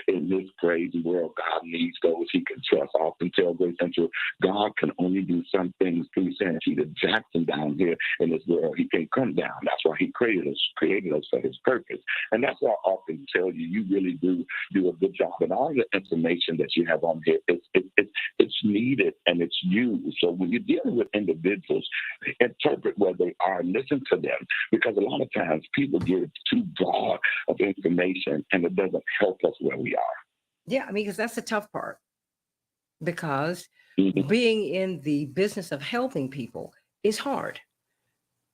in this crazy world. God needs those he can trust. I often tell Grace Central, God can only do some things through Santita Jackson down here in this world. He can't come down. That's why he created us for his purpose. And that's why I often tell you, you really do a good job. And all the information that you have on here, it's needed and it's used. So when you're dealing with individuals, interpret where they are, listen to them, because a lot of times people give too broad of information and it doesn't help us where we are. Yeah, I mean, because that's the tough part. Because Mhm. being in the business of helping people is hard.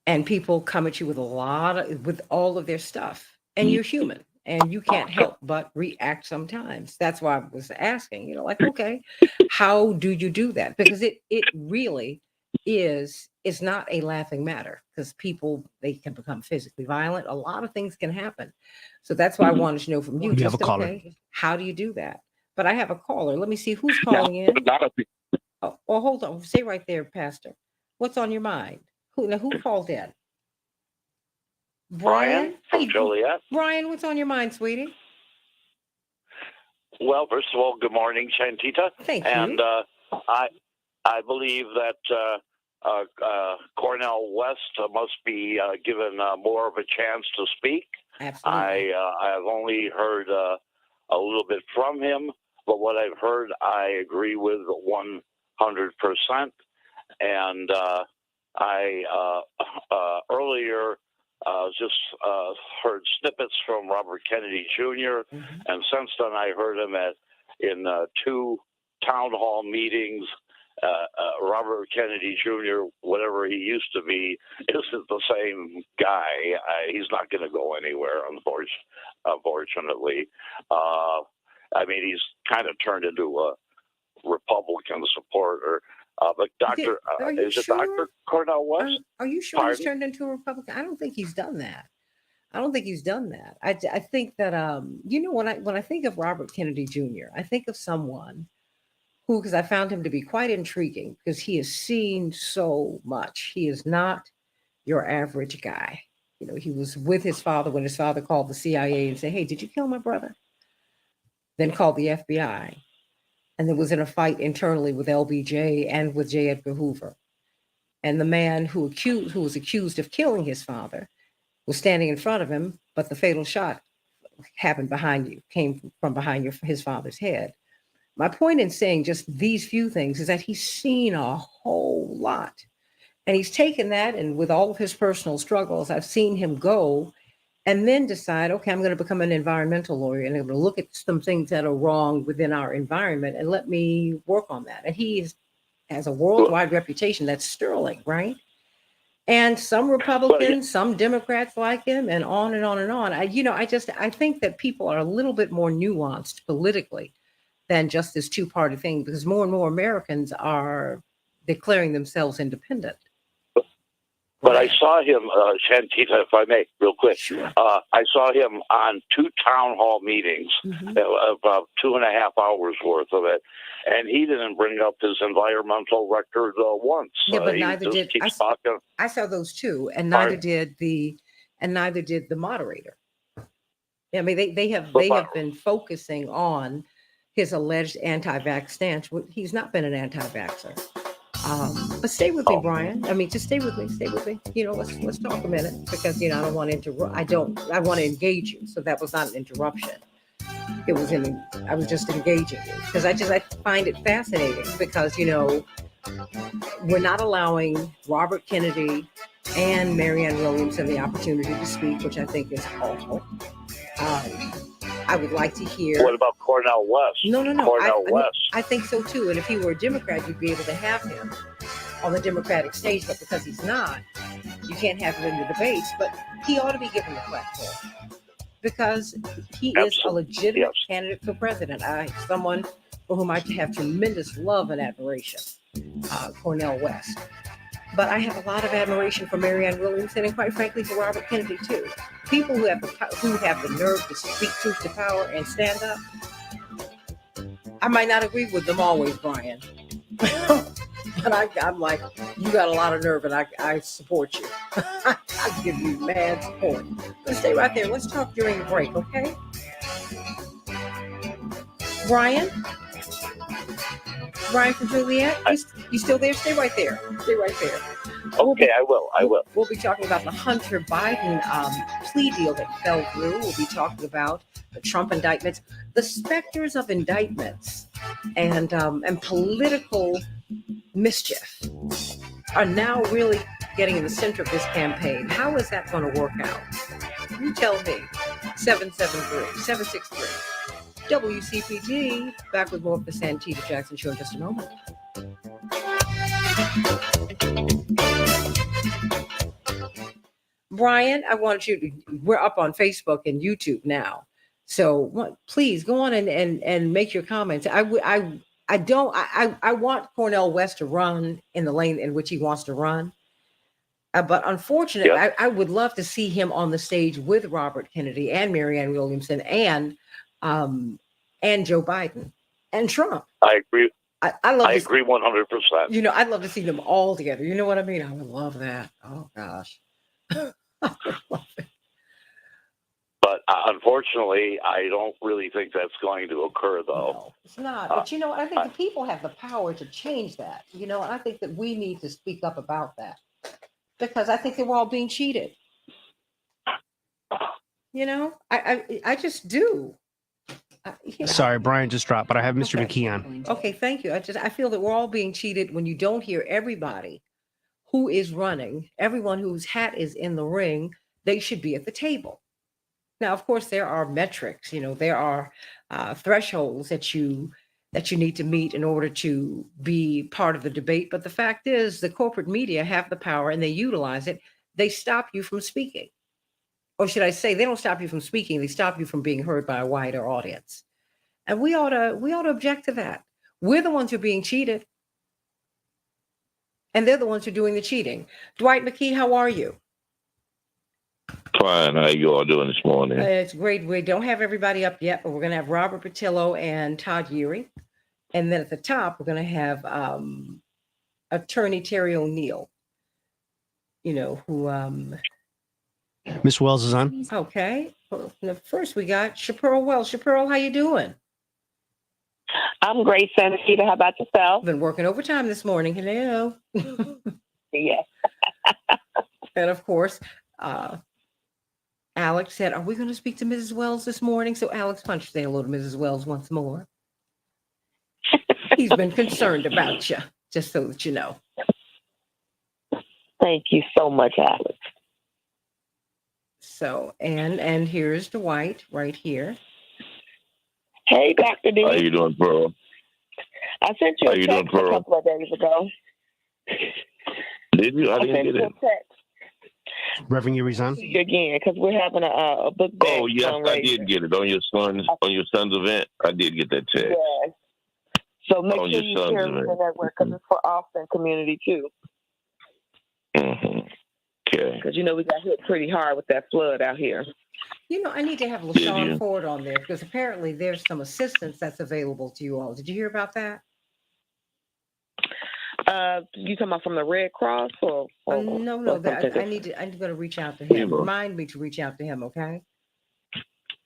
And people come at you with with all of their stuff. And you're human and you can't help but react sometimes. That's why I was asking, like, okay, how do you do that? Because it really it's not a laughing matter because people they can become physically violent. A lot of things can happen. So that's why I Mhm. wanted to know from you, We have a just caller. okay, how do you do that? But I have a caller. Let me see who's Now, calling a in. lot of people, Oh, hold on. Stay right there, Pastor. What's on your mind? Who called in? Brian Brian? from Hey, Joliet. Brian, what's on your mind, sweetie? Well, first of all, good morning, Santita. Thank And you. I believe that Cornell West must be given more of a chance to speak. Absolutely. I have only heard a little bit from him, but what I've heard, I agree with 100%. And I earlier just heard snippets from Robert Kennedy Jr. Mhm. And since then I heard him in two town hall meetings. Robert Kennedy Jr., whatever he used to be, isn't the same guy. He's not going to go anywhere, unfortunately. I mean, he's kind of turned into a Republican supporter. But Are you is it sure? Dr. Cornell West? Are you sure he's Pardon? turned into a Republican? I don't think he's done that. I don't think he's done that. I think that when I think of Robert Kennedy Jr., I think of someone who, because I found him to be quite intriguing because he has seen so much. He is not your average guy. He was with his father when his father called the CIA and said, "Hey, did you kill my brother?" Then called the FBI, and there was in a fight internally with LBJ and with J. Edgar Hoover. And the man who was accused of killing his father was standing in front of him, but the fatal shot came from behind his father's head. My point in saying just these few things is that he's seen a whole lot. And he's taken that, and with all of his personal struggles, I've seen him go and then decide, okay, I'm going to become an environmental lawyer and I'm going to look at some things that are wrong within our environment and let me work on that. And has a worldwide reputation that's sterling, right? And some Well, yeah, Republicans, some Democrats like him, and on and on and on. I think that people are a little bit more nuanced politically than just this two-party thing because more and more Americans are declaring themselves independent. but I Brian, saw him, Santita, if I may, real quick. sure. I saw him on two town hall meetings, Hmm. about 2.5 hours worth of it, and he didn't bring up his environmental record once. Yeah, but He neither just did keeps talking. I saw those too, and Pardon? neither did the moderator. I mean, But, they have been focusing on his alleged anti-vax stance. He's not been an anti-vaxxer. But stay with me, oh, Brian. I mean, just stay with me. Stay with me. Let's talk a minute because I don't want to interrupt. I don't. I want to engage you. So that was not an interruption. It was in. I was just engaging you because I find it fascinating because we're not allowing Robert Kennedy and Marianne Williamson the opportunity to speak, which I think is awful. Um, I would like to hear. what about Cornell West? No, no, no. Cornell West. I think so too. And if he were a Democrat, you'd be able to have him on the Democratic stage. But because he's not, you can't have him in the debates. But he ought to be given the platform because he is a Absolutely. legitimate Yes. candidate for president. Someone for whom I have tremendous love and admiration, Cornel West. But I have a lot of admiration for Marianne Williamson and, quite frankly, for Robert Kennedy too. People who have the nerve to speak truth to power and stand up. I might not agree with them always, Brian, but I'm like, you got a lot of nerve, and I support you. I give you mad support. But stay right there. Let's talk during the break, okay? Brian? Brian from Juliet? You still there? Stay right there. Stay right there. Okay, I will. We'll be talking about the Hunter Biden plea deal that fell through. We'll be talking about the Trump indictments, the specters of indictments, and political mischief are now really getting in the center of this campaign. How is that going to work out? You tell me. 773-763. WCPT. Back with more of the Santita Jackson Show in just a moment. Brian, I want you to, we're up on Facebook and YouTube now. So please go on and make your comments. I want Cornel West to run in the lane in which he wants to run. But unfortunately, yep. I would love to see him on the stage with Robert Kennedy and Marianne Williamson and Joe Biden and Trump. I agree. I agree 100%. You know, I'd love to see them all together. You know what I mean? I would love that. Oh gosh. I would love it. But unfortunately, I don't really think that's going to occur, though. No, it's not. But you know what? I think the people have the power to change that. You know, and I think that we need to speak up about that because I think that we're all being cheated. You know, I just do. Sorry, Brian just dropped, but I have Mr. McKee on. Okay, thank you. I feel that we're all being cheated when you don't hear everybody who is running, everyone whose hat is in the ring. They should be at the table. Now, of course, there are metrics. You know, there are thresholds that you need to meet in order to be part of the debate. But the fact is, the corporate media have the power and they utilize it. They stop you from speaking. Or should I say, they don't stop you from speaking. They stop you from being heard by a wider audience. And we ought to object to that. We're the ones who are being cheated. And they're the ones who are doing the cheating. Dwight McKee, how are you? Fine. How you all doing this morning? It's great. We don't have everybody up yet, but we're going to have Robert Patillo and Todd Yeary. And then at the top, we're going to have Attorney Terry O'Neill, you know, who... Miss Wells is on. Okay. Well, first, we got Chaparral Wells. Chaparral, how you doing? I'm great, Santita. How about yourself? Been working overtime this morning. Hello. Yes. And of course, Alex said, are we going to speak to Mrs. Wells this morning? So Alex, why don't you say hello to Mrs. Wells once more? He's been concerned about you, just so that you know. Thank you so much, Alex. So, and here's Dwight right here. Hey, Dr. D. How you doing, Pearl? I sent you a text a couple of days ago. Did you? I didn't get it. Reverend Yeary's on. Again, because we're having a book bag. Oh, yes, I did get it on your son's event. I did get that text. Yes. So make sure you share it because it's for Austin community too. Mm-hmm. Okay. Because you know we got hit pretty hard with that flood out here. You know, I need to have LaShawn Ford on there because apparently there's some assistance that's available to you all. Did you hear about that? You talking about from the Red Cross or no, that I need to reach out to him. Remind me to reach out to him, okay?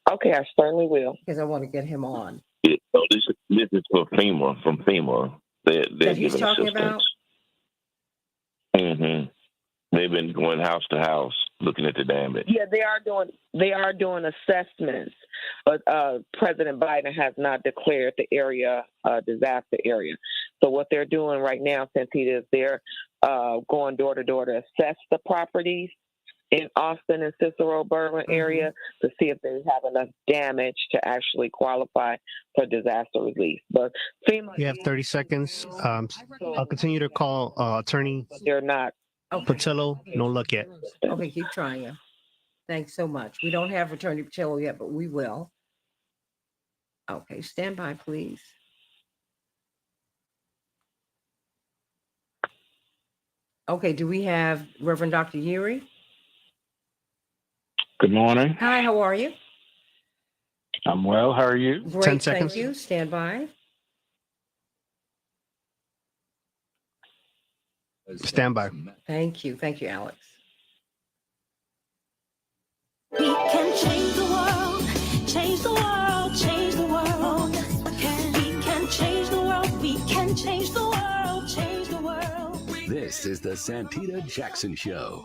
Okay, I certainly will. Because I want to get him on. Yeah, so this is for FEMA, from FEMA. They're that he's talking assistance. About? Mm-hmm. They've been going house to house looking at the damage. Yeah, they are doing assessments, but President Biden has not declared the area a disaster area. So what they're doing right now, Santita, is they're going door to door to assess the properties in Austin and Cicero Bourbon area to see if they have enough damage to actually qualify for disaster relief. But FEMA, you have 30 seconds. I'll continue to call Attorney. They're not. Patillo, no luck yet. Okay, keep trying. Thanks so much. We don't have Attorney Patillo yet, but we will. Okay, stand by, please. Okay, do we have Reverend Dr. Yeary? Good morning. Hi, how are you? I'm well. How are you? Great, 10 seconds. Thank you. Stand by. Stand by. Thank you, Alex. We can change the world, change the world, change the world. Yes, we can. This is the Santita Jackson Show.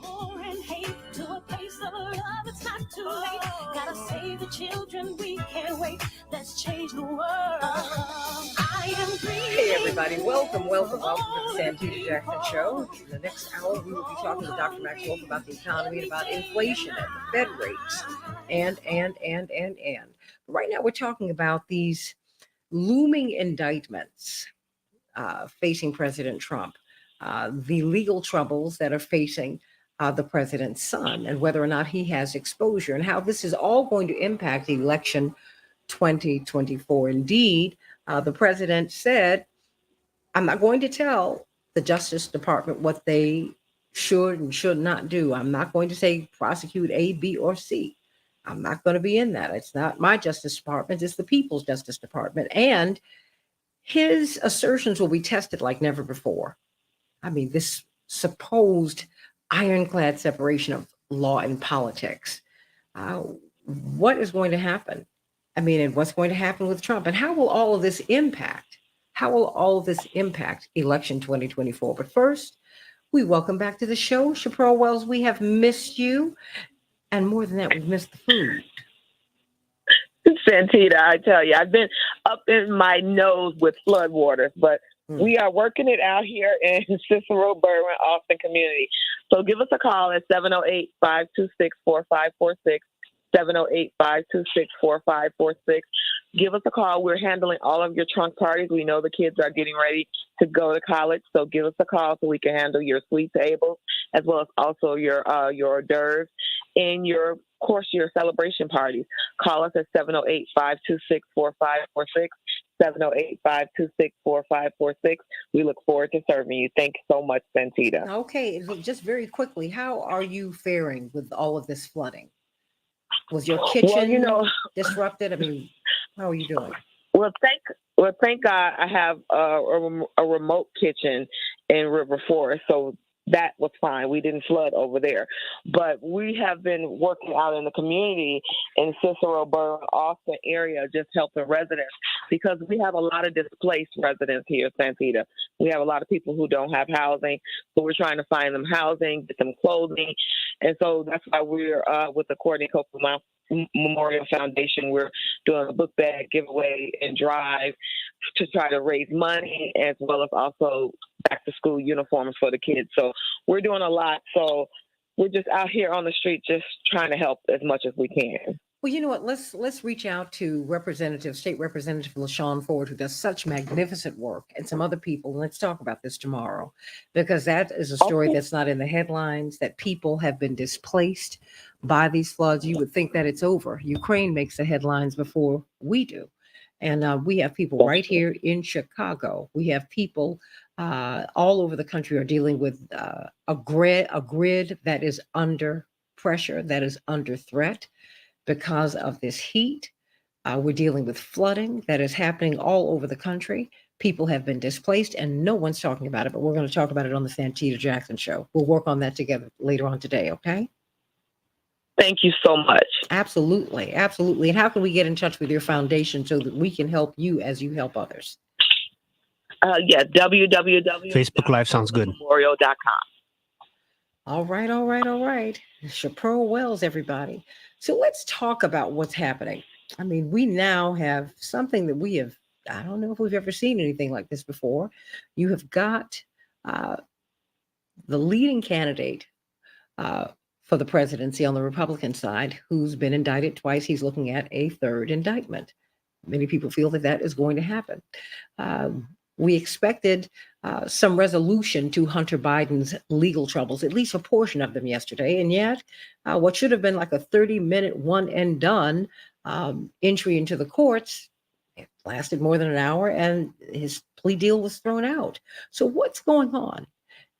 Gotta save the children, we can't wait. Let's change the world. Hey everybody, welcome to the Santita Jackson Show. In the next hour, we will be talking to Dr. Max Wolf about the economy and about inflation and the Fed rates, and. Right now, we're talking about these looming indictments facing President Trump, the legal troubles that are facing the president's son, and whether or not he has exposure, and how this is all going to impact election 2024. Indeed, the president said, I'm not going to tell the Justice Department what they should and should not do. I'm not going to say prosecute A, B, or C. I'm not going to be in that. It's not my Justice Department. It's the people's Justice Department. And his assertions will be tested like never before. I mean, this supposed ironclad separation of law and politics. What is going to happen? I mean, and what's going to happen with Trump? And how will all of this impact? How will all of this impact election 2024? But first, we welcome back to the show, Chappelle Wells. We have missed you. And more than that, we've missed the food. Santita, I tell you, I've been up in my nose with floodwaters, but we are working it out here in Cicero, Berwyn, Austin community. So give us a call at 708-526-4546. 708-526-4546. Give us a call. We're handling all of your trunk parties. We know the kids are getting ready to go to college, so give us a call so we can handle your sweet tables as well as also your hors d'oeuvres and your celebration parties. Call us at 708-526-4546. 708-526-4546. We look forward to serving you. Thank you so much, Santita. Okay, just very quickly, how are you faring with all of this flooding? Was your kitchen disrupted? I mean, how are you doing? Well, thank God I have a remote kitchen in River Forest, so that was fine. We didn't flood over there. But we have been working out in the community in Cicero, Berwyn, Austin area, just helping residents because we have a lot of displaced residents here, Santita. We have a lot of people who don't have housing, so we're trying to find them housing, get them clothing. And so that's why we're with the Courtney Copeland Memorial Foundation, we're doing a book bag giveaway and drive to try to raise money as well as also back to school uniforms for the kids. So we're doing a lot. So we're just out here on the street just trying to help as much as we can. Well, you know what? Let's reach out to State Representative LaShawn Ford, who does such magnificent work, and some other people. And let's talk about this tomorrow, because that is a story that's not in the headlines, that people have been displaced by these floods. You would think that it's over. Ukraine makes the headlines before we do. And we have people right here in Chicago. We have people all over the country are dealing with a grid that is under pressure, that is under threat. Because of this heat, we're dealing with flooding that is happening all over the country. People have been displaced and no one's talking about it, but we're going to talk about it on the Santita Jackson Show. We'll work on that together later on today, okay? Thank you so much. Absolutely, absolutely. And how can we get in touch with your foundation so that we can help you as you help others? www. Facebook Live sounds good. Memorial.com. All right. Chappelle Wells, everybody. So let's talk about what's happening. I mean, we now have something that I don't know if we've ever seen anything like this before. You have got the leading candidate for the presidency on the Republican side, who's been indicted twice. He's looking at a third indictment. Many people feel that is going to happen. We expected some resolution to Hunter Biden's legal troubles, at least a portion of them yesterday. And yet, what should have been like a 30-minute one and done entry into the courts, it lasted more than an hour and his plea deal was thrown out. So what's going on?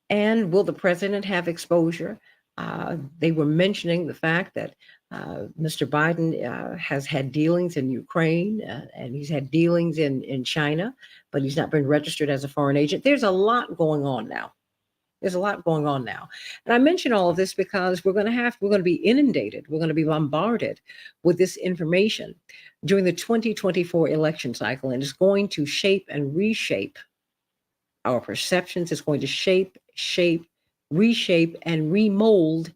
And will the president have exposure? They were mentioning the fact that Mr. Biden has had dealings in Ukraine and he's had dealings in China, but he's not been registered as a foreign agent. There's a lot going on now. And I mention all of this because we're going to be inundated. We're going to be bombarded with this information during the 2024 election cycle, and it's going to shape and reshape our perceptions. It's going to reshape, and remold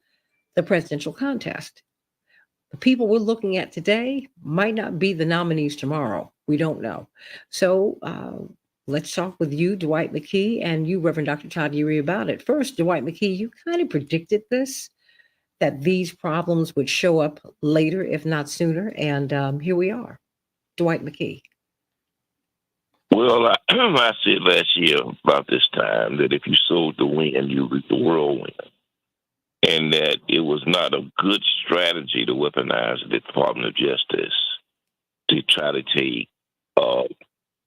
the presidential contest. The people we're looking at today might not be the nominees tomorrow. We don't know. So let's talk with you, Dwight McKee, and you, Reverend Dr. Todd Urey, about it. First, Dwight McKee, you kind of predicted this, that these problems would show up later, if not sooner. And here we are. Dwight McKee. Well, I said last year about this time that if you sowed the wind, you reap the whirlwind, and that it was not a good strategy to weaponize the Department of Justice to try to take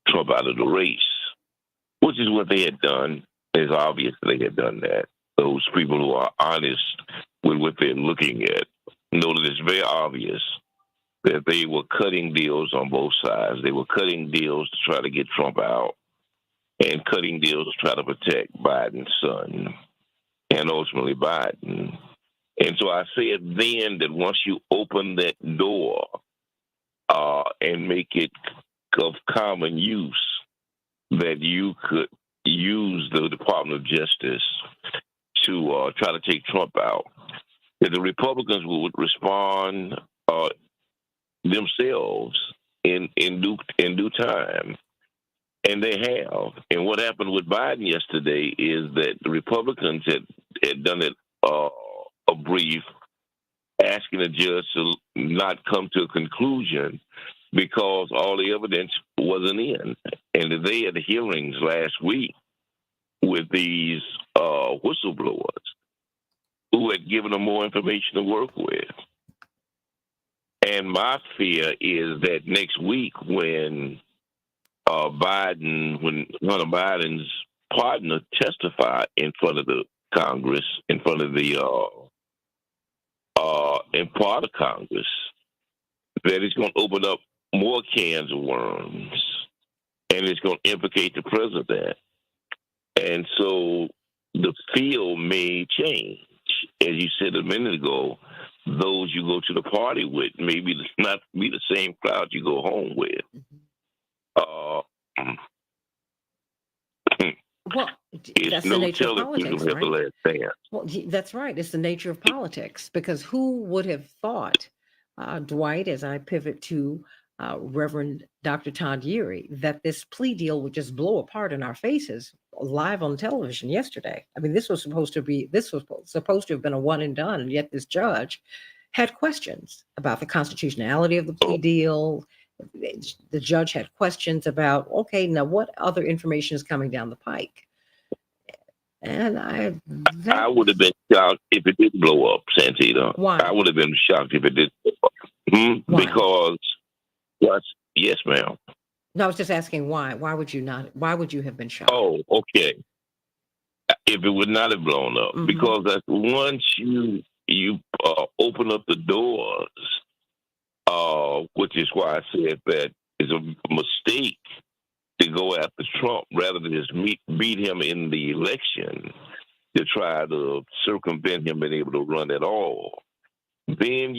Trump out of the race, which is what they had done. It's obvious they had done that. Those people who are honest with what they're looking at know that it's very obvious that they were cutting deals on both sides. They were cutting deals to try to get Trump out and cutting deals to try to protect Biden's son and ultimately Biden. And so I said then that once you open that door and make it of common use, that you could use the Department of Justice to try to take Trump out, that the Republicans would respond themselves in due time. And they have. And what happened with Biden yesterday is that the Republicans had done it a brief asking the judge to not come to a conclusion because all the evidence wasn't in. And they had hearings last week with these whistleblowers who had given them more information to work with. And my fear is that next week when when one of Biden's partner testified in front of the Congress, in front of the in part of Congress, that it's going to open up more cans of worms, and it's going to implicate the president. And so the field may change. As you said a minute ago, those you go to the party with maybe not be the same crowd you go home with. Well, that's the nature of politics, right? Well, that's right. It's the nature of politics, because who would have thought, Dwight, as I pivot to Reverend Dr. Todd Urey, that this plea deal would just blow apart in our faces live on television yesterday? I mean, this was supposed to have been a one and done, and yet this judge had questions about the constitutionality of the plea deal. The judge had questions about, okay, now what other information is coming down the pike? And I would have been shocked if it didn't blow up, Santita. Why? I would have been shocked if it didn't blow up. Why? Because, yes, ma'am. No, I was just asking why. Why would you not? Why would you have been shocked? Oh, okay. If it would not have blown up, because once you open up the doors, which is why I said that it's a mistake to go after Trump rather than just beat him in the election to try to circumvent him being able to run at all. Then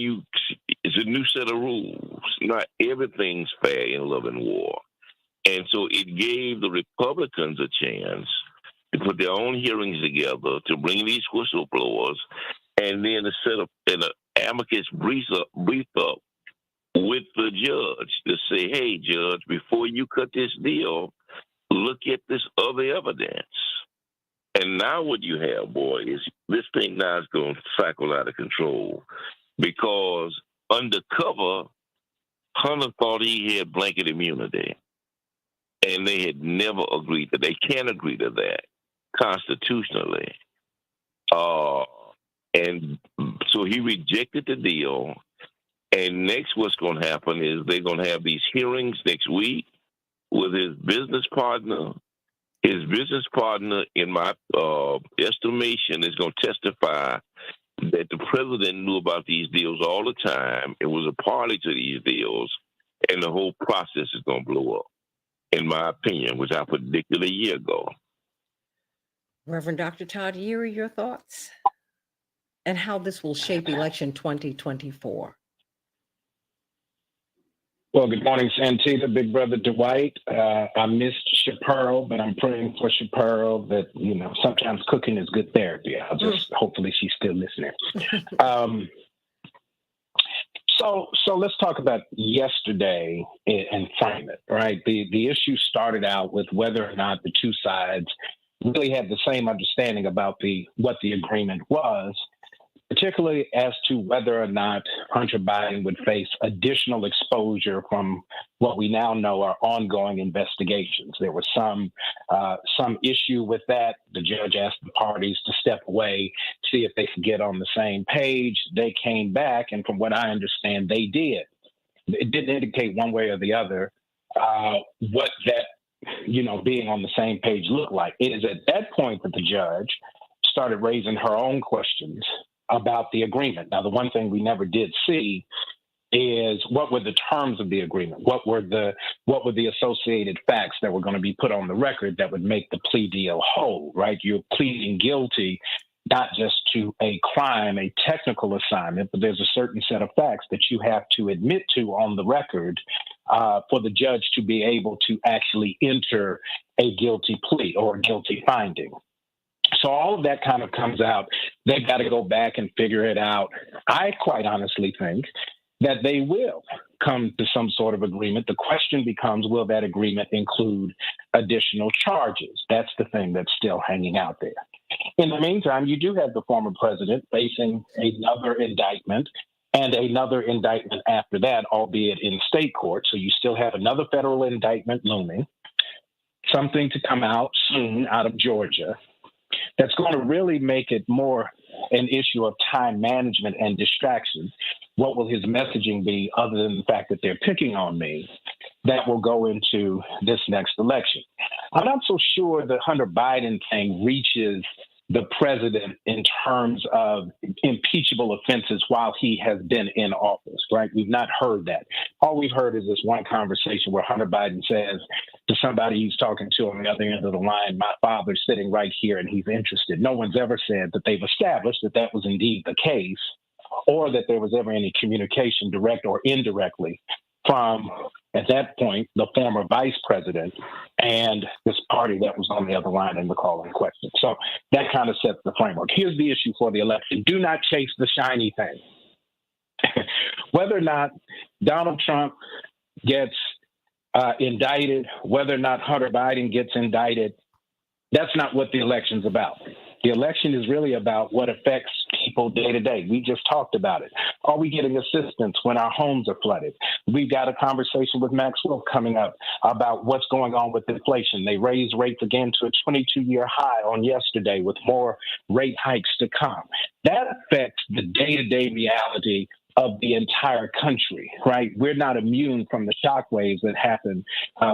it's a new set of rules. Not everything's fair in love and war. And so it gave the Republicans a chance to put their own hearings together, to bring these whistleblowers, and then to set up an amicus brief up with the judge to say, hey, judge, before you cut this deal, look at this other evidence. And now what you have, boy, is this thing now is going to cycle out of control, because undercover, Hunter thought he had blanket immunity, and they had never agreed that. They can't agree to that constitutionally. And so he rejected the deal. And next what's going to happen is they're going to have these hearings next week with his business partner. His business partner, in my estimation, is going to testify that the president knew about these deals all the time and was a party to these deals, and the whole process is going to blow up, in my opinion, which I predicted a year ago. Reverend Dr. Todd Urey, your thoughts? And how this will shape election 2024? Well, good morning, Santita, Big Brother Dwight. I missed Chaparral, but I'm praying for Chaparral that, sometimes cooking is good therapy. Hopefully she's still listening. So let's talk about yesterday and frame it, right? The issue started out with whether or not the two sides really had the same understanding about what the agreement was, particularly as to whether or not Hunter Biden would face additional exposure from what we now know are ongoing investigations. There was some issue with that. The judge asked the parties to step away, see if they could get on the same page. They came back, and from what I understand, they did. It didn't indicate one way or the other what that, being on the same page looked like. It is at that point that the judge started raising her own questions about the agreement. Now, the one thing we never did see is what were the terms of the agreement? What were the associated facts that were going to be put on the record that would make the plea deal whole, right? You're pleading guilty not just to a crime, a technical assignment, but there's a certain set of facts that you have to admit to on the record for the judge to be able to actually enter a guilty plea or a guilty finding. So all of that kind of comes out. They've got to go back and figure it out. I quite honestly think that they will come to some sort of agreement. The question becomes, will that agreement include additional charges? That's the thing that's still hanging out there. In the meantime, you do have the former president facing another indictment and another indictment after that, albeit in state court. So you still have another federal indictment looming, something to come out soon out of Georgia that's going to really make it more an issue of time management and distraction. What will his messaging be other than the fact that they're picking on me that will go into this next election? I'm not so sure the Hunter Biden thing reaches the president in terms of impeachable offenses while he has been in office, right? We've not heard that. All we've heard is this one conversation where Hunter Biden says to somebody he's talking to on the other end of the line, my father's sitting right here and he's interested. No one's ever said that they've established that that was indeed the case or that there was ever any communication, direct or indirectly, from, at that point, the former vice president and this party that was on the other line in the calling question. So that kind of sets the framework. Here's the issue for the election. Do not chase the shiny thing. Whether or not Donald Trump gets indicted, whether or not Hunter Biden gets indicted, that's not what the election's about. The election is really about what affects people day to day. We just talked about it. Are we getting assistance when our homes are flooded? We've got a conversation with Maxwell coming up about what's going on with inflation. They raised rates again to a 22-year high on yesterday with more rate hikes to come. That affects the day-to-day reality of the entire country, right? We're not immune from the shockwaves that happen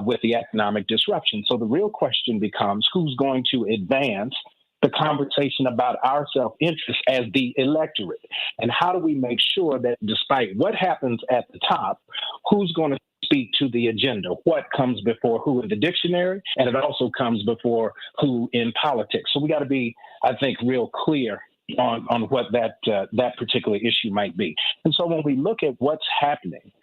with the economic disruption. So the real question becomes, who's going to advance the conversation about our self-interest as the electorate? And how do we make sure that despite what happens at the top, who's going to speak to the agenda? What comes before who in the dictionary? And it also comes before who in politics. So we got to be, I think, real clear on what that particular issue might be. And so when we look at what's happening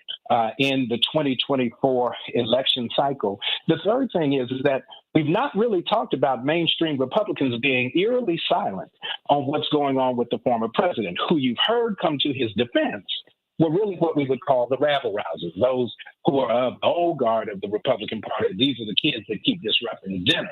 in the 2024 election cycle, the third thing is that we've not really talked about mainstream Republicans being eerily silent on what's going on with the former president, who you've heard come to his defense were really what we would call the rabble-rousers, those who are of the old guard of the Republican Party. These are the kids that keep disrupting dinner.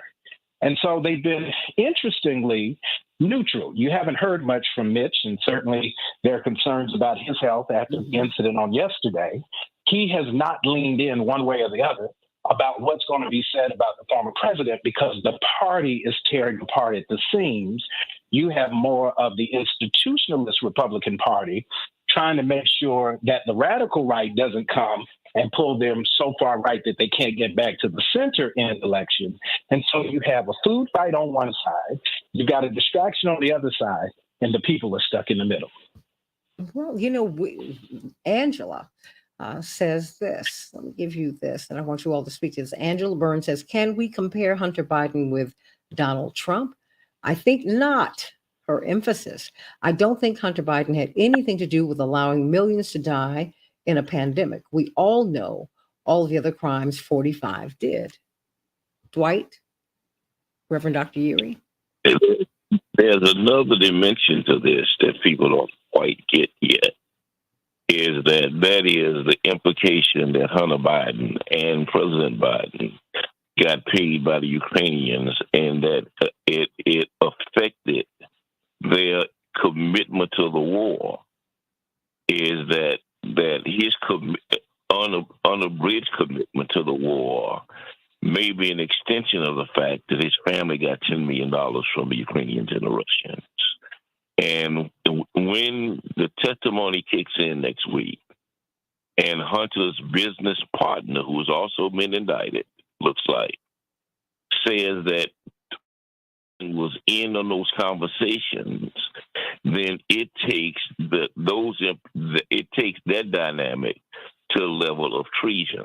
And so they've been, interestingly, neutral. You haven't heard much from Mitch, and certainly there are concerns about his health after the incident on yesterday. He has not leaned in one way or the other about what's going to be said about the former president because the party is tearing apart at the seams. You have more of the institutionalist Republican Party trying to make sure that the radical right doesn't come and pull them so far right that they can't get back to the center in an election. And so you have a food fight on one side, you've got a distraction on the other side, and the people are stuck in the middle. Well, you know, Angela says this. Let me give you this, and I want you all to speak to this. Angela Byrne says, can we compare Hunter Biden with Donald Trump? I think not. Her emphasis. I don't think Hunter Biden had anything to do with allowing millions to die in a pandemic. We all know all of the other crimes 45 did. Dwight, Reverend Dr. Erie? There's another dimension to this that people don't quite get yet. Is that is the implication that Hunter Biden and President Biden got paid by the Ukrainians, and that it affected their commitment to the war. Is that his unabridged commitment to the war may be an extension of the fact that his family got $10 million from the Ukrainians and the Russians. And when the testimony kicks in next week, and Hunter's business partner, who has also been indicted, looks like, says that was in on those conversations, then it takes that dynamic to the level of treason,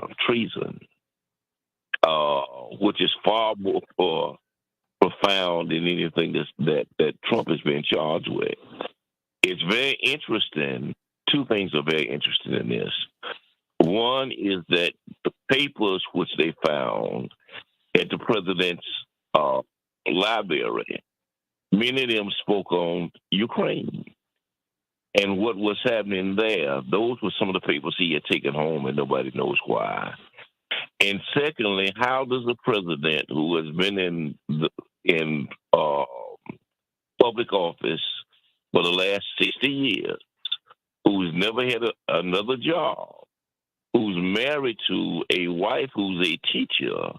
which is far more profound than anything that Trump has been charged with. It's very interesting. Two things are very interesting in this. One is that the papers which they found at the president's library, many of them spoke on Ukraine. And what was happening there, those were some of the papers he had taken home, and nobody knows why. And secondly, how does a president who has been in public office for the last 60 years, who's never had another job, who's married to a wife who's a teacher,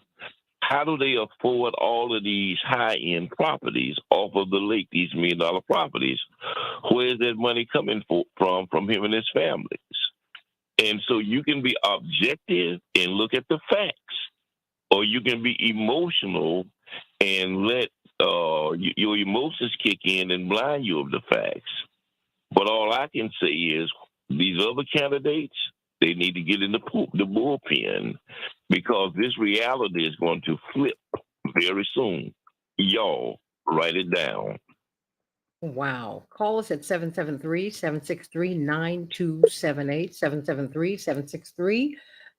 how do they afford all of these high-end properties off of the lake, these $1 million properties? Where is that money coming from him and his families? And so you can be objective and look at the facts, or you can be emotional and let your emotions kick in and blind you of the facts. But all I can say is these other candidates, they need to get in the bullpen, because this reality is going to flip very soon. Y'all, write it down. Wow. Call us at 773-763-9278,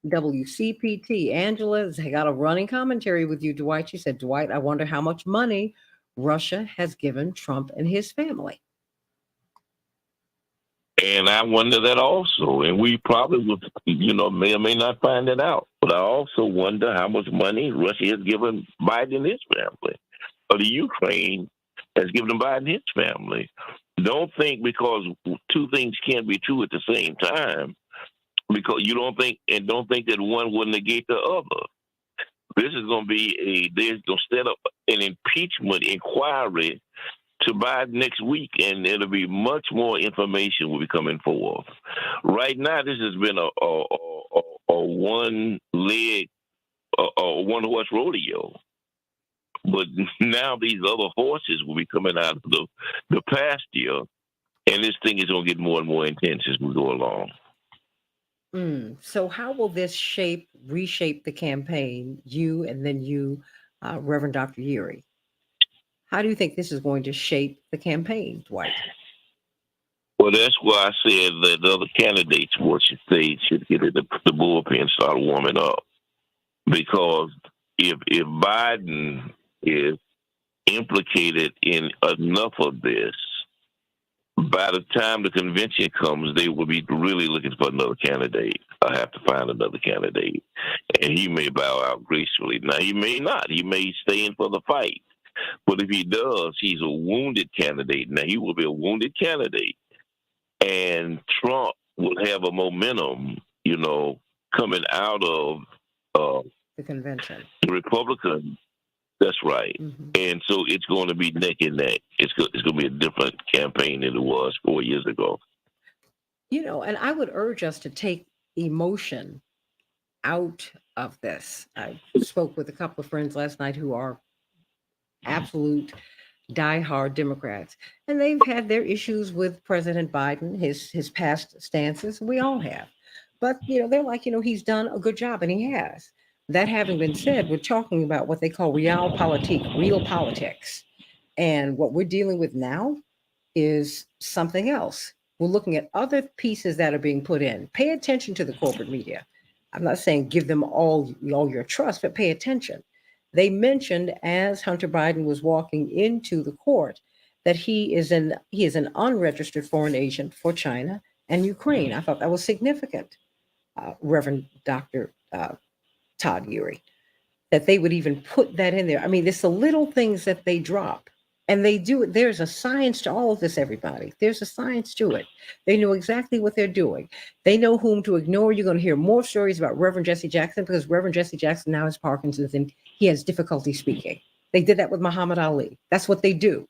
773-763-WCPT. Angela has got a running commentary with you, Dwight. She said, Dwight, I wonder how much money Russia has given Trump and his family. And I wonder that also. And we probably will, may or may not find it out. But I also wonder how much money Russia has given Biden and his family, or the Ukraine has given Biden and his family. Don't think because two things can't be true at the same time, because you don't think that one will negate the other. This is going to be they're going to set up an impeachment inquiry to Biden next week, and it'll be much more information will be coming forth. Right now, this has been a one-horse rodeo. But now these other horses will be coming out of the pasture, and this thing is going to get more and more intense as we go along. So how will this reshape the campaign, you and then you, Reverend Dr. Erie? How do you think this is going to shape the campaign, Dwight? Well, that's why I said that the other candidates should get in the bullpen and start warming up. Because if Biden is implicated in enough of this, by the time the convention comes, they will be really looking for another candidate. I have to find another candidate. And he may bow out gracefully. Now, he may not. He may stay in for the fight. But if he does, he's a wounded candidate. Now, he will be a wounded candidate. And Trump will have a momentum, coming out of the convention. The Republican. That's right. Mm-hmm. And so it's going to be neck and neck. It's going to be a different campaign than it was 4 years ago. And I would urge us to take emotion out of this. I spoke with a couple of friends last night who are absolute diehard Democrats, and they've had their issues with President Biden, his past stances. We all have. But, they're like, he's done a good job, and he has. That having been said, we're talking about what they call real politics. And what we're dealing with now is something else. We're looking at other pieces that are being put in. Pay attention to the corporate media. I'm not saying give them all your trust, but pay attention. They mentioned as Hunter Biden was walking into the court that he is an unregistered foreign agent for China and Ukraine. I thought that was significant, Reverend Dr. Todd Urey, that they would even put that in there. I mean, it's the little things that they drop. And they do it. There's a science to all of this, everybody. There's a science to it. They know exactly what they're doing. They know whom to ignore. You're going to hear more stories about Reverend Jesse Jackson because Reverend Jesse Jackson now has Parkinson's and he has difficulty speaking. They did that with Muhammad Ali. That's what they do.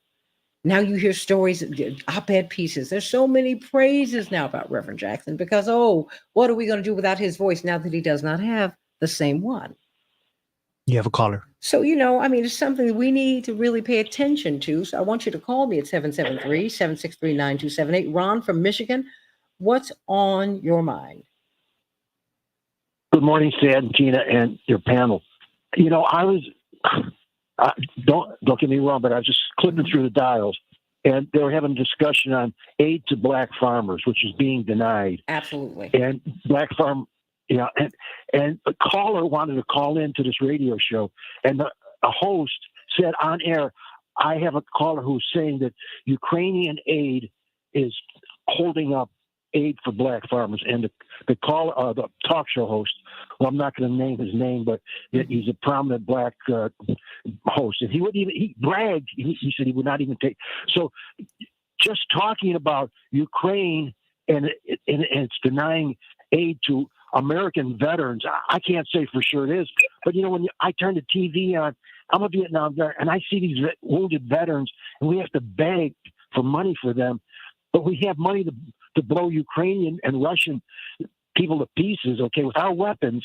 Now you hear stories, op-ed pieces. There's so many praises now about Reverend Jackson because, what are we going to do without his voice now that he does not have the same one? You have a caller. So, it's something that we need to really pay attention to. So I want you to call me at 773-763-9278. Ron from Michigan, what's on your mind? Good morning, Santita and your panel. Don't get me wrong, but I was just clipping through the dials, and they were having a discussion on aid to black farmers, which is being denied. Absolutely. And black farm... Yeah, and a caller wanted to call into this radio show, and a host said on air, I have a caller who's saying that Ukrainian aid is holding up aid for black farmers. And the caller, the talk show host, well, I'm not going to name his name, but he's a prominent black host, and he bragged. He said he would not even take. So just talking about Ukraine and it's denying aid to American veterans, I can't say for sure it is, but when I turn the TV on, I'm a Vietnam veteran, and I see these wounded veterans, and we have to beg for money for them, but we have money to blow Ukrainian and Russian people to pieces. Okay, with our weapons,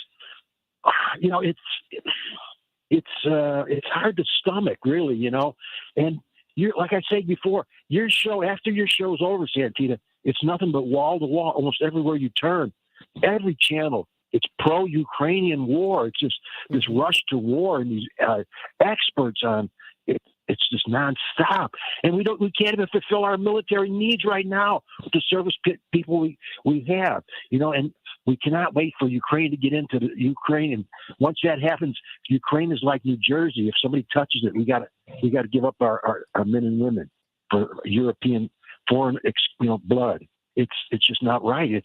it's hard to stomach, really, And like I said before, after your show's over, Santita, it's nothing but wall to wall, almost everywhere you turn. Every channel, it's pro-Ukrainian war. It's just this rush to war, and these experts on it. It's just nonstop, and we can't even fulfill our military needs right now with the service people we have. And we cannot wait for Ukraine to get into the Ukraine. And once that happens, Ukraine is like New Jersey. If somebody touches it, we got to give up our men and women for European foreign blood. It's just not right.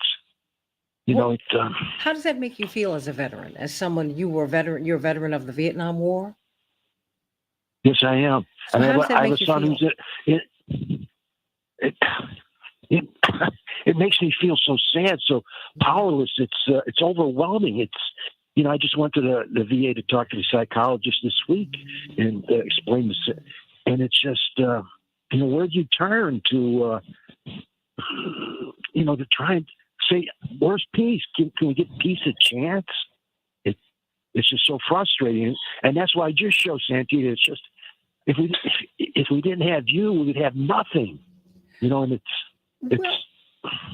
How does that make you feel as a veteran? As someone, you're a veteran of the Vietnam War? Yes, I am. So and how does that I have make a you son feel? It makes me feel so sad, so powerless. It's overwhelming. I just went to the VA to talk to the psychologist this week and explain this, and it's just where'd you turn to to try and say, where's peace? Can we get peace a chance? It's just so frustrating, and that's why your show, Santita, it's just if we didn't have you, we would have nothing, and it's. Well,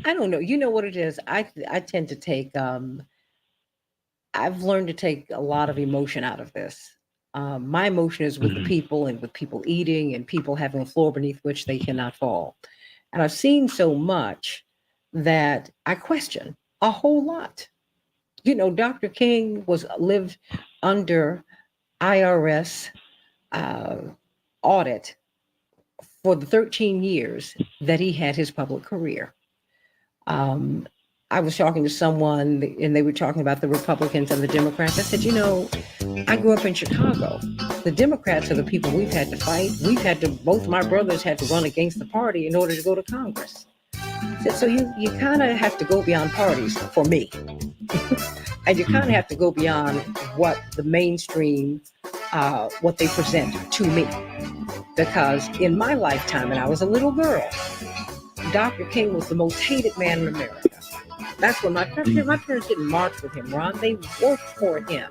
I don't know. You know what it is? I tend to take. I've learned to take a lot of emotion out of this. My emotion is with the people and with people eating and people having a floor beneath which they cannot fall, and I've seen so much that I question a whole lot. Dr. King lived under IRS audit for the 13 years that he had his public career. I was talking to someone and they were talking about the Republicans and the Democrats. I said, I grew up in Chicago. The Democrats are the people we've had to fight. Both my brothers had to run against the party in order to go to Congress. So you kind of have to go beyond parties for me. And you kind of have to go beyond what the mainstream, what they present to me. Because in my lifetime, and I was a little girl, Dr. King was the most hated man in America. That's when my parents didn't march with him, Ron. They worked for him.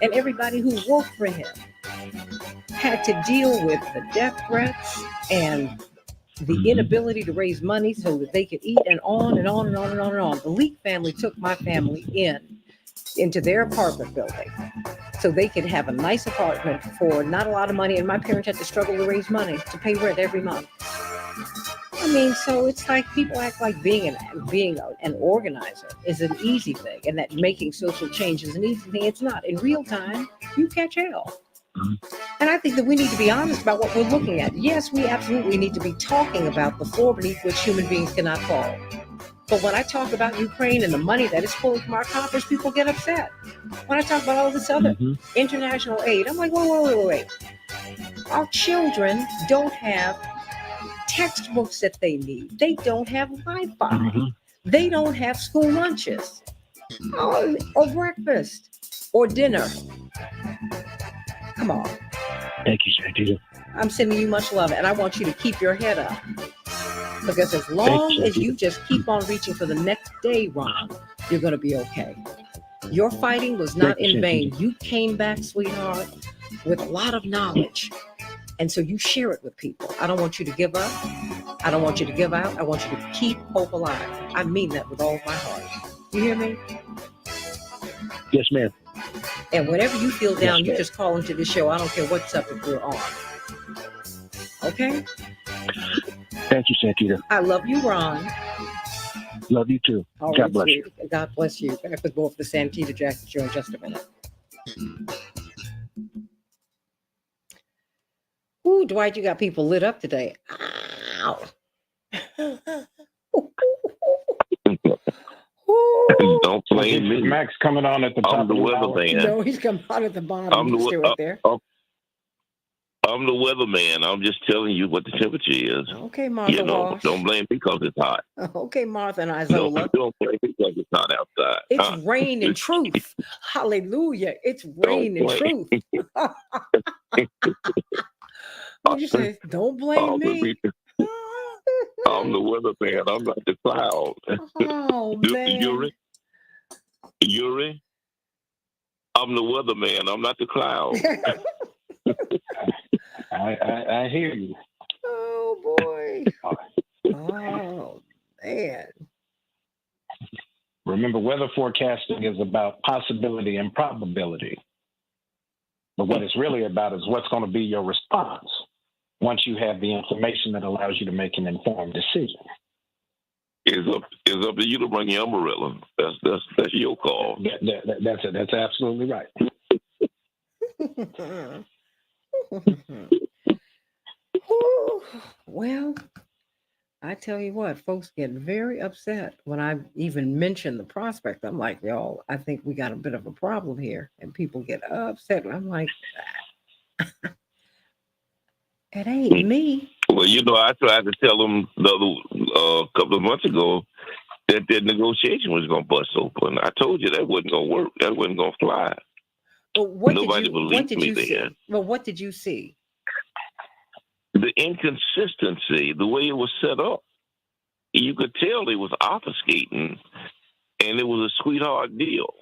And everybody who worked for him had to deal with the death threats and the inability to raise money so that they could eat, and on and on and on and on and on. The Leak family took my family into their apartment building so they could have a nice apartment for not a lot of money, and my parents had to struggle to raise money to pay rent every month. So it's like people act like being an organizer is an easy thing, and that making social change is an easy thing. It's not. In real time, you catch hell. And I think that we need to be honest about what we're looking at. Yes, we absolutely need to be talking about the floor beneath which human beings cannot fall. But when I talk about Ukraine and the money that is pulling from our coffers, people get upset. When I talk about all this other international aid, I'm like, wait. Our children don't have textbooks that they need. They don't have Wi-Fi. They don't have school lunches or breakfast or dinner. Come on. Thank you, Santita. I'm sending you much love, and I want you to keep your head up. Because as long as you just keep on reaching for the next day, Ron, you're going to be okay. Your fighting was not in vain. You came back, sweetheart, with a lot of knowledge. And so you share it with people. I don't want you to give up. I don't want you to give out. I want you to keep hope alive. I mean that with all of my heart. You hear me? Yes, ma'am. And whenever you feel down, you just call into the show. I don't care what subject we're on. Okay? Thank you, Santita. I love you, Ron. Love you too. All God right, bless sweet. you. God bless you. Back with more of the Santita Jackson Show in just a minute. Ooh, Dwight, you got people lit up today. Ow. Don't blame me. Max coming on at the top I'm of the the hour. weatherman. No, he's coming out at the bottom. You stay right there. I'm the weatherman. I'm just telling you what the temperature is. Okay, Martha Wash. Don't blame me because it's hot. Okay, Martha and Isola. Don't blame me because it's hot outside. It's rain and truth. Hallelujah. It's rain and truth. What you say? Don't blame me. I'm the weatherman. I'm not the cloud. Oh, man. Yuri, I'm the weatherman. I'm not the cloud. I hear you. Oh, boy. Oh, man. Remember, weather forecasting is about possibility and probability. But what it's really about is what's going to be your response once you have the information that allows you to make an informed decision. It's up to you to bring your umbrella. That's your call. That's it. That's absolutely right. Well, I tell you what, folks get very upset when I even mention the prospect. I'm like, y'all, I think we got a bit of a problem here. And people get upset. I'm like, it ain't me. Well, I tried to tell them a couple of months ago that their negotiation was going to bust open. I told you that wasn't going to work. That wasn't going to fly. But what Nobody believed me then. Well, what did you see? The inconsistency, the way it was set up. You could tell it was obfuscating, and it was a sweetheart deal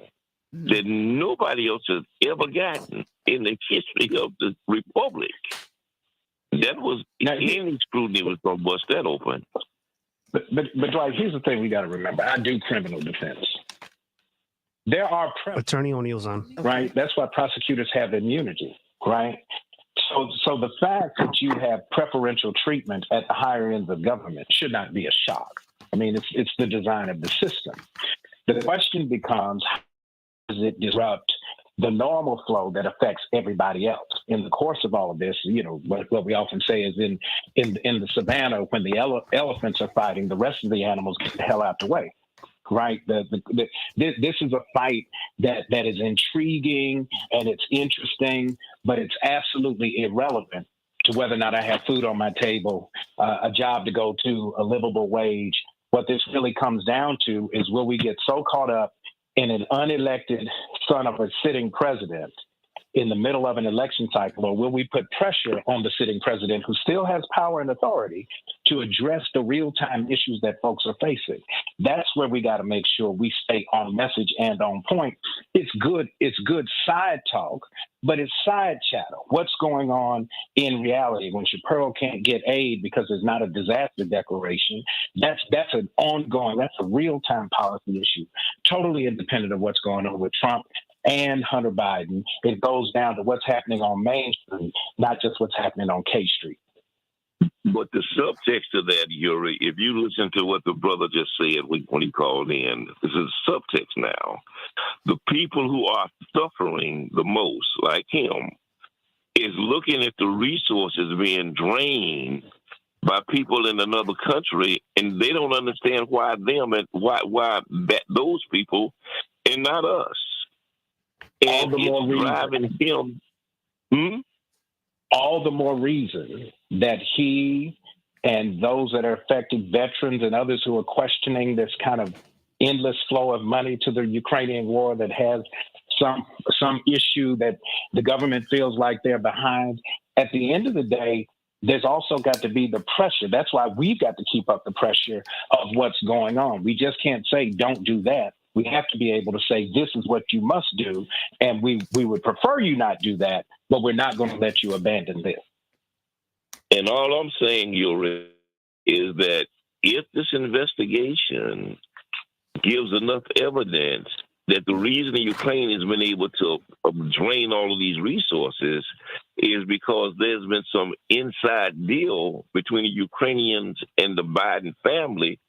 that nobody else has ever gotten in the history of the Republic. That was, any scrutiny was going to bust that open. But Dwight, here's the thing we got to remember. I do criminal defense. There are Attorney O'Neill's on. Right? That's why prosecutors have immunity, right? So the fact that you have preferential treatment at the higher ends of government should not be a shock. I mean, it's the design of the system. The question becomes, how does it disrupt the normal flow that affects everybody else? In the course of all of this, what we often say is in the savannah, when the elephants are fighting, the rest of the animals get the hell out the way. Right. This is a fight that is intriguing and it's interesting, but it's absolutely irrelevant to whether or not I have food on my table, a job to go to, a livable wage. What this really comes down to is, will we get so caught up in an unelected son of a sitting president in the middle of an election cycle, or will we put pressure on the sitting president who still has power and authority to address the real-time issues that folks are facing? That's where we got to make sure we stay on message and on point. It's good side talk, but it's side chatter. What's going on in reality when Chaparro can't get aid because there's not a disaster declaration? That's an ongoing, that's a real-time policy issue, totally independent of what's going on with Trump and Hunter Biden. It goes down to what's happening on Main Street, not just what's happening on K Street. But the subtext of that, Yuri, if you listen to what the brother just said when he called in, this is subtext now. The people who are suffering the most, like him, is looking at the resources being drained by people in another country, and they don't understand why them and why those people and not us. All And the more it's reason. driving him. All the more reason that he and those that are affected, veterans and others who are questioning this kind of endless flow of money to the Ukrainian war that has some issue that the government feels like they're behind. At the end of the day, there's also got to be the pressure. That's why we've got to keep up the pressure of what's going on. We just can't say, don't do that. We have to be able to say, this is what you must do. And we would prefer you not do that, but we're not going to let you abandon this. And all I'm saying, Yuri, is that if this investigation gives enough evidence that the reason Ukraine has been able to drain all of these resources is because there's been some inside deal between the Ukrainians and the Biden family,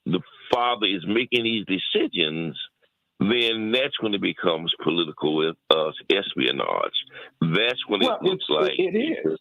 the father is making these decisions, then that's when it becomes political espionage. That's when it looks like it is.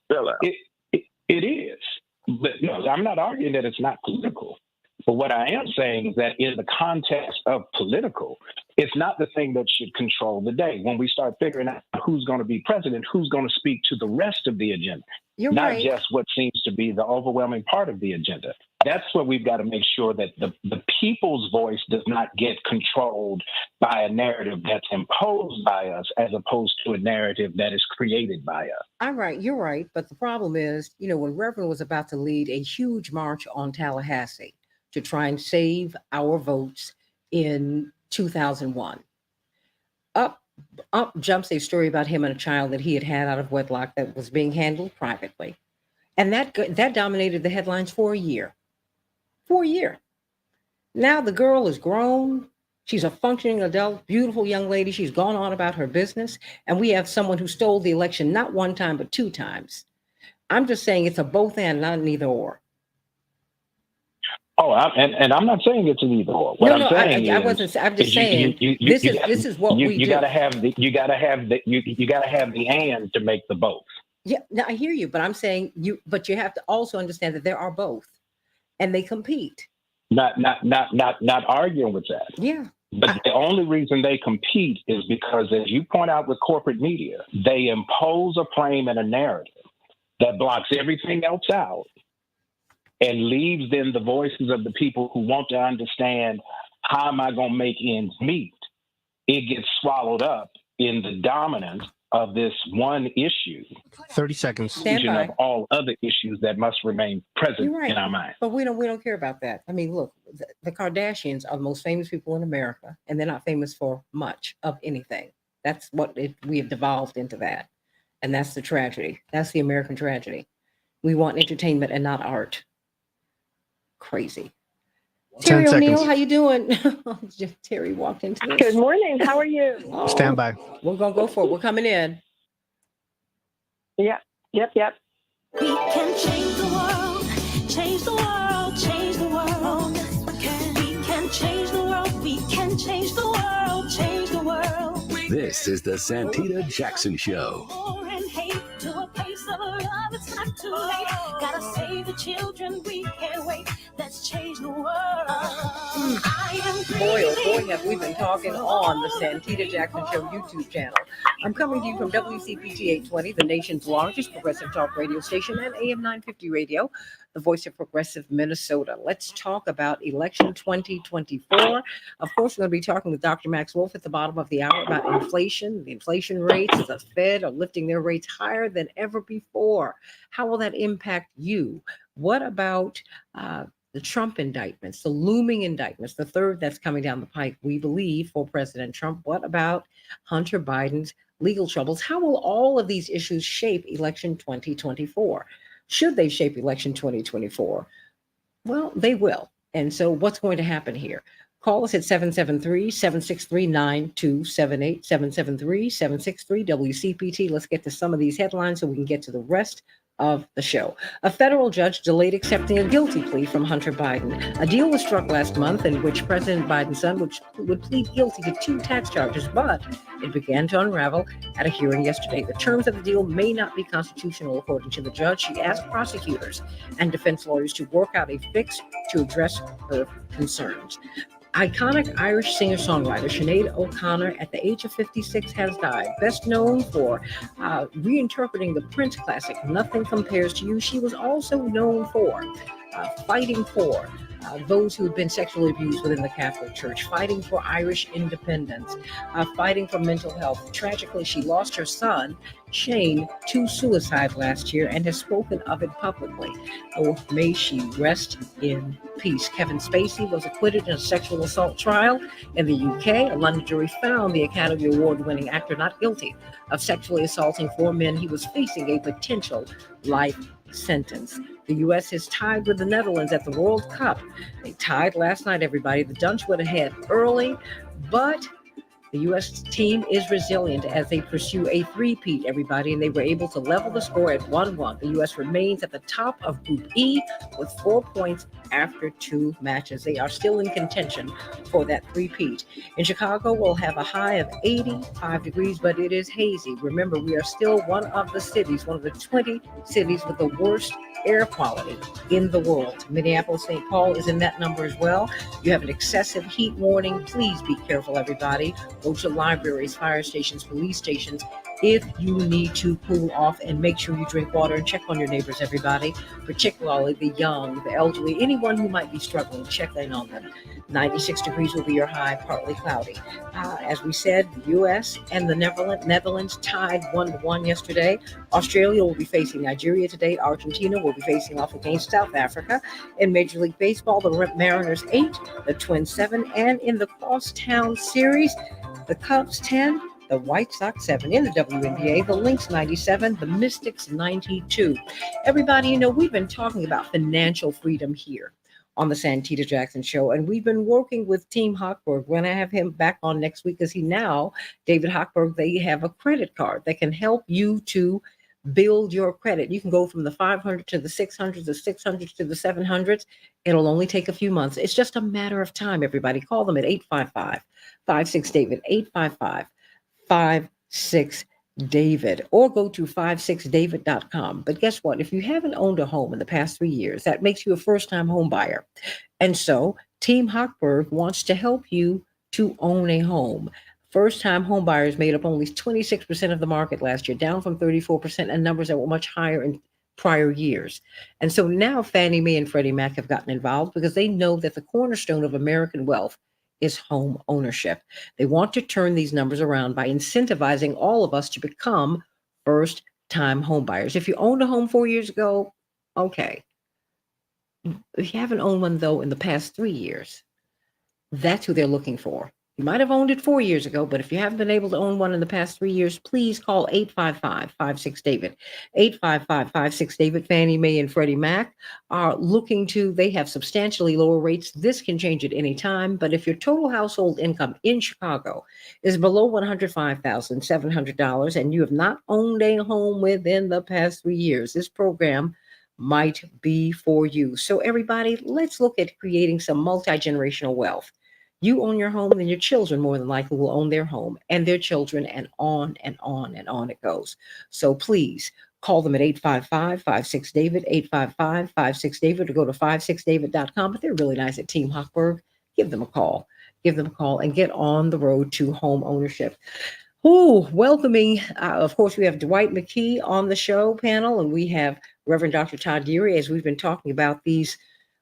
It is. But no, I'm not arguing that it's not political. But what I am saying is that in the context of political, it's not the thing that should control the day. When we start figuring out who's going to be president, who's going to speak to the rest of the agenda, not just what seems to be the overwhelming part of the agenda. That's what we've got to make sure that the people's voice does not get controlled by a narrative that's imposed by us as opposed to a narrative that is created by us. All right, you're right. But the problem is, when Reverend was about to lead a huge march on Tallahassee to try and save our votes in 2001, up jumps a story about him and a child that he had out of wedlock that was being handled privately. And that dominated the headlines for a year. For a year. Now the girl is grown. She's a functioning adult, beautiful young lady. She's gone on about her business. And we have someone who stole the election not one time, but two times. I'm just saying it's a both and, not an either or. Oh, and I'm not saying it's an either or. What I'm saying is, I'm just saying this is what we do. You got to have the and to make the both. Yeah, now I hear you, but I'm saying but you have to also understand that there are both, and they compete. Not arguing with that. Yeah. But the only reason they compete is because, as you point out with corporate media, they impose a claim and a narrative that blocks everything else out and leaves then the voices of the people who want to understand, how am I going to make ends meet? It gets swallowed up in the dominance of this one issue. 30 seconds. Of all other issues that must remain present in our mind. But we don't care about that. I mean, look, the Kardashians are the most famous people in America, and they're not famous for much of anything. That's what we have devolved into that. And that's the tragedy. That's the American tragedy. We want entertainment and not art. Crazy. Terry O'Neill, how you doing? Terry walked into this. Good morning. How are you? Stand by. We're going to go for it. We're coming in. Yeah. Yep. We can change the world, change the world, change the world. We can change the world, we can change the world, change the world. This is the Santita Jackson Show. War and hate to a place of love, it's not too late. Gotta save the children, we can't wait. Let's change the world. Boy, oh boy, have we been talking on the Santita Jackson Show YouTube channel. I'm coming to you from WCPT 820, the nation's largest progressive talk radio station, and AM 950 radio, the voice of progressive Minnesota. Let's talk about election 2024. Of course, we're going to be talking with Dr. Max Wolf at the bottom of the hour about inflation, the inflation rates. The Fed are lifting their rates higher than ever before. How will that impact you? What about the Trump indictments, the looming indictments, the third that's coming down the pike, we believe, for President Trump? What about Hunter Biden's legal troubles? How will all of these issues shape election 2024? Should they shape election 2024? Well, they will. And so what's going to happen here? Call us at 773-763-9278, 773-763-WCPT. Let's get to some of these headlines so we can get to the rest of the show. A federal judge delayed accepting a guilty plea from Hunter Biden. A deal was struck last month in which President Biden's son would plead guilty to 2 tax charges, but it began to unravel at a hearing yesterday. The terms of the deal may not be constitutional, according to the judge. She asked prosecutors and defense lawyers to work out a fix to address her concerns. Iconic Irish singer-songwriter Sinead O'Connor, at the age of 56, has died. Best known for reinterpreting the Prince classic, Nothing Compares to You. She was also known for fighting for those who had been sexually abused within the Catholic Church, fighting for Irish independence, fighting for mental health. Tragically, she lost her son, Shane, to suicide last year and has spoken of it publicly. Oh, may she rest in peace. Kevin Spacey was acquitted in a sexual assault trial in the UK. A London jury found the Academy Award-winning actor not guilty of sexually assaulting 4 men. He was facing a potential life sentence. The U.S. is tied with the Netherlands at the World Cup. They tied last night, everybody. The Dutch went ahead early, but the U.S. team is resilient as they pursue a three-peat, everybody, and they were able to level the score at 1-1. The U.S. remains at the top of Group E with 4 points after 2 matches. They are still in contention for that three-peat. In Chicago, we'll have a high of 85 degrees, but it is hazy. Remember, we are still one of the 20 cities with the worst air quality in the world. Minneapolis, St. Paul is in that number as well. You have an excessive heat warning. Please be careful, everybody. Go to libraries, fire stations, police stations if you need to cool off, and make sure you drink water and check on your neighbors, everybody, particularly the young, the elderly, anyone who might be struggling. Check in on them. 96 degrees will be your high, partly cloudy. As we said, the U.S. and the Netherlands tied 1-1 yesterday. Australia will be facing Nigeria today. Argentina will be facing off against South Africa. In Major League Baseball, the Mariners 8, the Twins 7, and in the Crosstown Series, the Cubs 10, the White Sox 7. In the WNBA, the Lynx 97, the Mystics 92. Everybody, we've been talking about financial freedom here on the Santita Jackson Show, and we've been working with Team Hochberg. We're going to have him back on next week because David Hochberg, they have a credit card that can help you to build your credit. You can go from the 500 to the 600, the 600 to the 700s. It'll only take a few months. It's just a matter of time, everybody. Call them at 855-56-DAVID, 855-56-DAVID, or go to 56david.com. But guess what? If you haven't owned a home in the past 3 years, that makes you a first-time home buyer. And so Team Hochberg wants to help you to own a home. First-time home buyers made up only 26% of the market last year, down from 34%, and numbers that were much higher in prior years. And so now Fannie Mae and Freddie Mac have gotten involved because they know that the cornerstone of American wealth is home ownership. They want to turn these numbers around by incentivizing all of us to become first-time home buyers. If you owned a home 4 years ago, okay. If you haven't owned one, though, in the past 3 years, that's who they're looking for. You might have owned it 4 years ago, but if you haven't been able to own one in the past 3 years, please call 855-56-DAVID. 855-56-DAVID. Fannie Mae and Freddie Mac are they have substantially lower rates. This can change at any time, but if your total household income in Chicago is below $105,700 and you have not owned a home within the past 3 years, this program might be for you. So everybody, let's look at creating some multi-generational wealth. You own your home, then your children more than likely will own their home and their children, and on and on and on it goes. So please call them at 855-56-DAVID, 855-56-DAVID, or go to 56david.com. But they're really nice at Team Hochberg. Give them a call. Give them a call and get on the road to home ownership. Welcoming, of course, we have Dwight McKee on the show panel, and we have Reverend Dr. Todd Deary, as we've been talking about these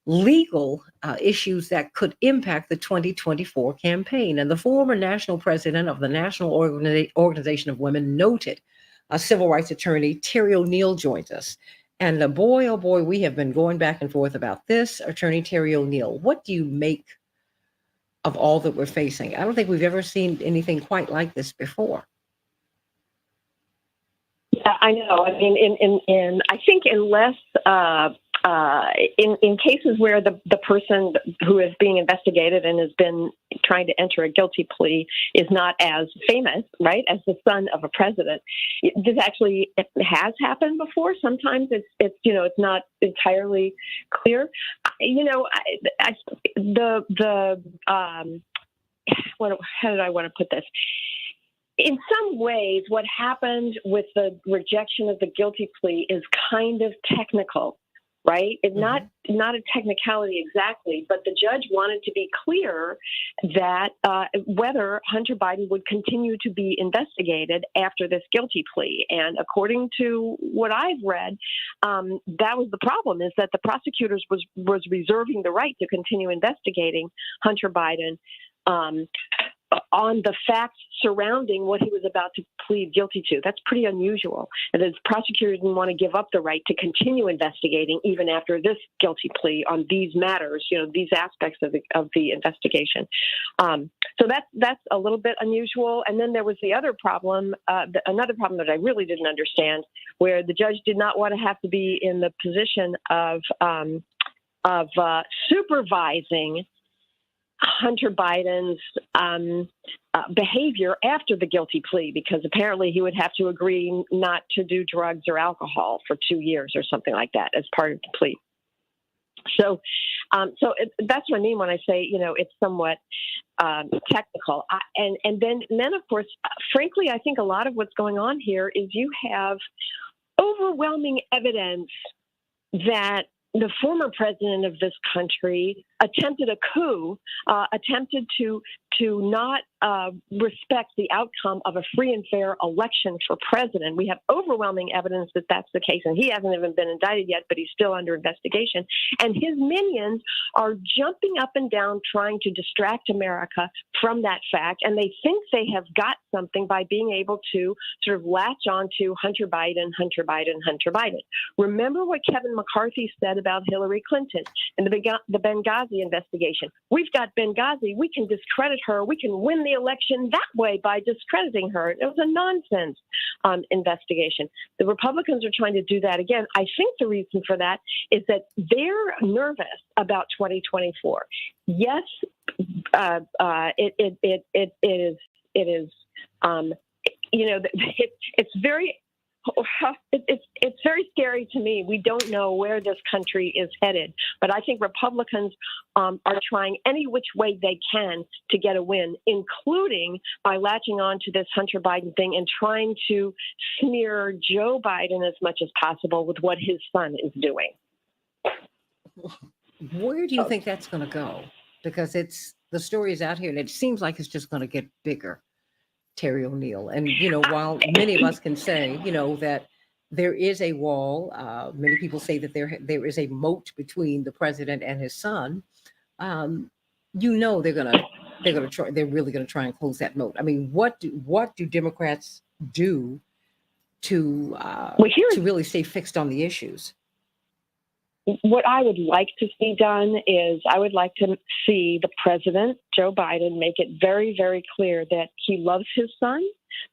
legal issues that could impact the 2024 campaign. And the former national president of the National Organization of Women, noted civil rights attorney Terry O'Neill, joins us. And boy, oh boy, we have been going back and forth about this. Attorney Terry O'Neill, what do you make of all that we're facing? I don't think we've ever seen anything quite like this before. Yeah, I know. I mean, I think unless in cases where the person who is being investigated and has been trying to enter a guilty plea is not as famous, right, as the son of a president. This actually has happened before. Sometimes it's not entirely clear. How did I want to put this? In some ways, what happened with the rejection of the guilty plea is kind of technical, right? It's not a technicality exactly, but the judge wanted to be clear that whether Hunter Biden would continue to be investigated after this guilty plea. And according to what I've read, that was the problem, is that the prosecutors was reserving the right to continue investigating Hunter Biden on the facts surrounding what he was about to plead guilty to. That's pretty unusual. And the prosecutors didn't want to give up the right to continue investigating even after this guilty plea on these matters, these aspects of the investigation. So that's a little bit unusual. And then there was the other problem, another problem that I really didn't understand, where the judge did not want to have to be in the position of supervising Hunter Biden's behavior after the guilty plea, because apparently he would have to agree not to do drugs or alcohol for 2 years or something like that as part of the plea. So that's what I mean when I say, it's somewhat technical. And then, of course, frankly, I think a lot of what's going on here is you have overwhelming evidence that the former president of this country attempted a coup, attempted to not respect the outcome of a free and fair election for president. We have overwhelming evidence that that's the case, and he hasn't even been indicted yet, but he's still under investigation. And his minions are jumping up and down trying to distract America from that fact, and they think they have got something by being able to sort of latch on to Hunter Biden, Hunter Biden, Hunter Biden. Remember what Kevin McCarthy said about Hillary Clinton and the Benghazi investigation. We've got Benghazi. We can discredit her. We can win the election that way by discrediting her. It was a nonsense investigation. The Republicans are trying to do that again. I think the reason for that is that they're nervous about 2024. Yes, it's very. It's very scary to me. We don't know where this country is headed, but I think Republicans are trying any which way they can to get a win, including by latching on to this Hunter Biden thing and trying to smear Joe Biden as much as possible with what his son is doing. Where do you think that's going to go? Because the story is out here, and it seems like it's just going to get bigger. Terry O'Neill. And, while many of us can say, that there is a wall, many people say that there is a moat between the president and his son. They're really going to try and close that moat. I mean, what do Democrats do to really stay fixed on the issues? What I would like to see done is I would like to see the president, Joe Biden, make it very, very clear that he loves his son,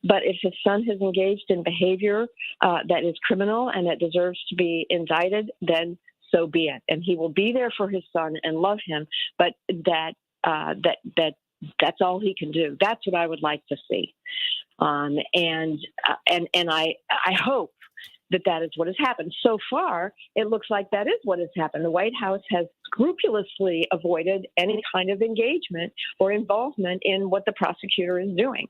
but if his son has engaged in behavior that is criminal and that deserves to be indicted, then so be it. And he will be there for his son and love him, but that's all he can do. That's what I would like to see. And I hope that is what has happened. So far, it looks like that is what has happened. The White House has scrupulously avoided any kind of engagement or involvement in what the prosecutor is doing.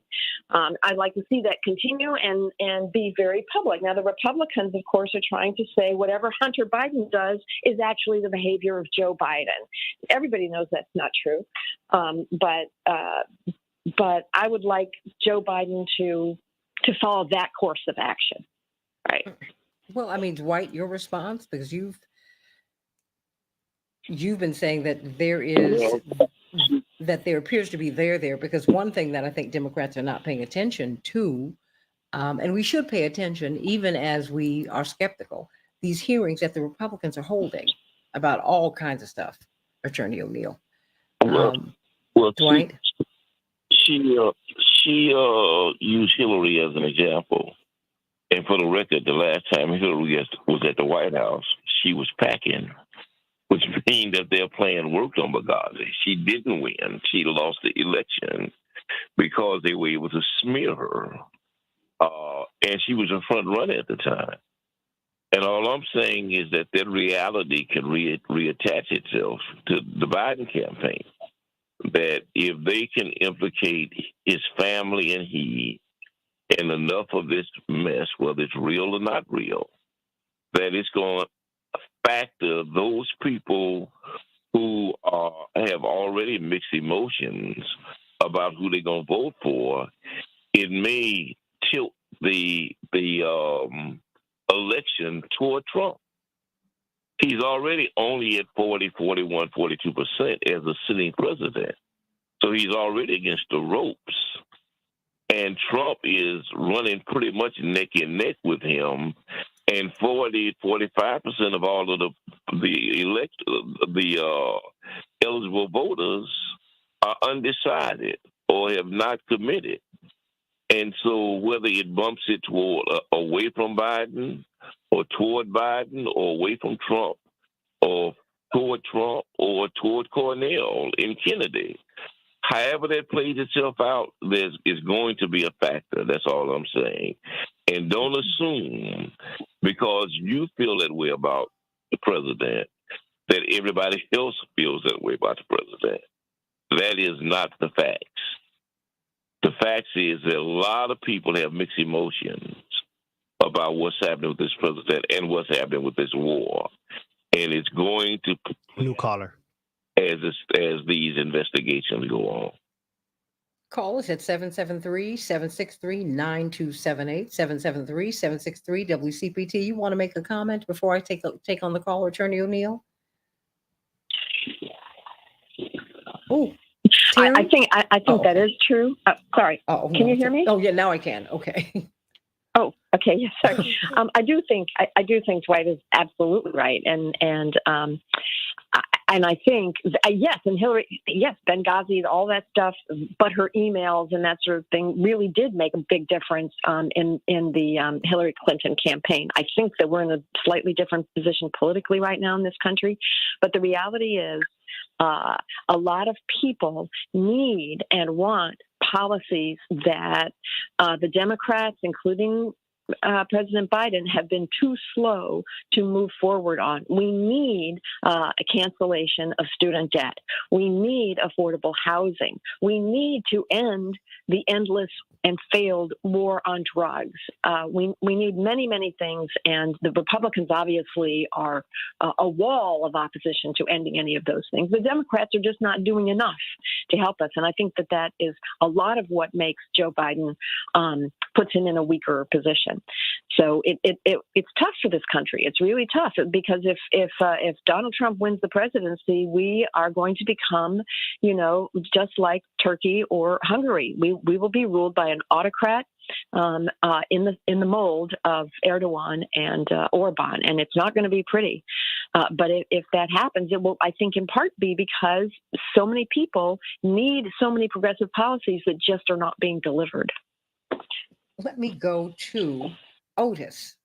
I'd like to see that continue and be very public. Now, the Republicans, of course, are trying to say whatever Hunter Biden does is actually the behavior of Joe Biden. Everybody knows that's not true. But I would like Joe Biden to follow that course of action. Right. Well, I mean, Dwight, your response, because you've been saying that there appears to be there, because one thing that I think Democrats are not paying attention to, and we should pay attention even as we are skeptical, these hearings that the Republicans are holding about all kinds of stuff, Attorney O'Neill. Dwight? She used Hillary as an example. And for the record, the last time Hillary was at the White House, she was packing, which means that their plan worked on Benghazi. She didn't win. She lost the election because they were able to smear her. And she was a front runner at the time. And all I'm saying is that reality can reattach itself to the Biden campaign. That if they can implicate his family and he in enough of this mess, whether it's real or not real, that it's going to factor those people who have already mixed emotions about who they're going to vote for. It may tilt the election toward Trump. He's already only at 40, 41, 42% as a sitting president. So he's already against the ropes. And Trump is running pretty much neck and neck with him. And 40, 45% of all of the eligible voters are undecided or have not committed. And so whether it bumps it toward away from Biden or toward Biden or away from Trump or toward Trump or toward Cornell and Kennedy, however that plays itself out, is going to be a factor. That's all I'm saying. And don't assume because you feel that way about the president that everybody else feels that way about the president. That is not the facts. The fact is that a lot of people have mixed emotions about what's happening with this president and what's happening with this war. And it's going to... New caller. As these investigations go on. Call us at 773-763-9278, 773-763-WCPT. You want to make a comment before I take on the call, Attorney O'Neill? Oh, I think that is true. Sorry. Can you hear me? Oh, yeah, now I can. Okay. Oh, okay. Yes, sorry. I do think Dwight is absolutely right, and I think yes, and Hillary, yes, Benghazi, all that stuff, but her emails and that sort of thing really did make a big difference in the Hillary Clinton campaign. I think that we're in a slightly different position politically right now in this country, but the reality is a lot of people need and want policies that the Democrats, including President Biden, have been too slow to move forward on. We need a cancellation of student debt. We need affordable housing. We need to end the endless and failed war on drugs. We need many, many things, and the Republicans obviously are a wall of opposition to ending any of those things. The Democrats are just not doing enough to help us, and I think that is a lot of what makes Joe Biden puts him in a weaker position. So it's tough for this country. It's really tough because if Donald Trump wins the presidency, we are going to become, just like Turkey or Hungary. We will be ruled by an autocrat in the mold of Erdogan and Orban, and it's not going to be pretty. But if that happens, it will, I think, in part be because so many people need so many progressive policies that just are not being delivered. Let me go to Otis.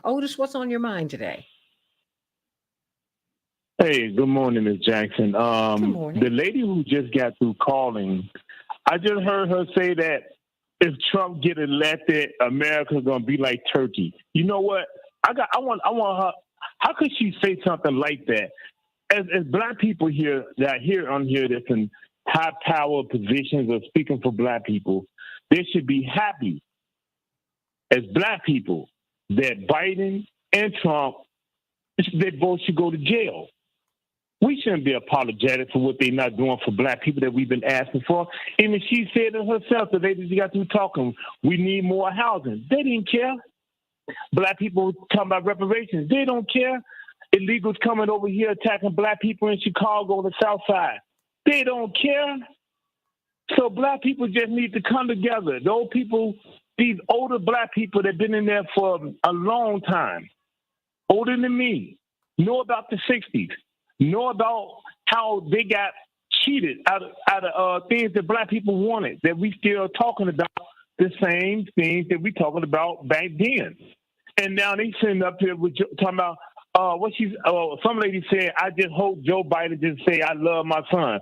Otis, what's on your mind today? Hey, good morning, Ms. Jackson. Good morning. The lady who just got through calling, I just heard her say that if Trump get elected, America's gonna be like Turkey. You know what? I want her. How could she say something like that? As Black people here that on here that's in high power positions or speaking for Black people, they should be happy as Black people that Biden and Trump, they both should go to jail. We shouldn't be apologetic for what they're not doing for Black people that we've been asking for. Even she said it herself, the lady she got through talking, we need more housing. They didn't care. Black people talking about reparations. They don't care. Illegals coming over here attacking Black people in Chicago, the South Side. They don't care. So Black people just need to come together. Those people, these older Black people that have been in there for a long time, older than me, know about the 60s, know about how they got cheated out of things that Black people wanted, that we still talking about the same things that we talking about back then. And now they sitting up here with talking about, some lady said, I just hope Joe Biden just say, I love my son.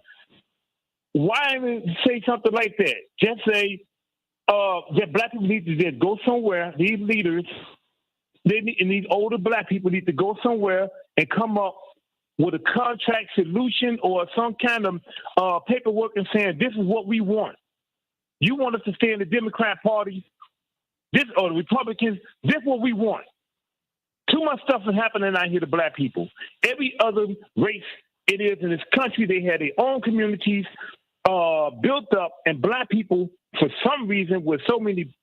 Why even say something like that? Just say that black people need to just go somewhere. These leaders, and these older black people need to go somewhere and come up with a contract solution or some kind of paperwork and saying, this is what we want. You want us to stay in the Democrat Party, this or the Republicans, this is what we want. Too much stuff is happening out here to black people. Every other race it is in this country, they had their own communities built up, and black people, for some reason, with so many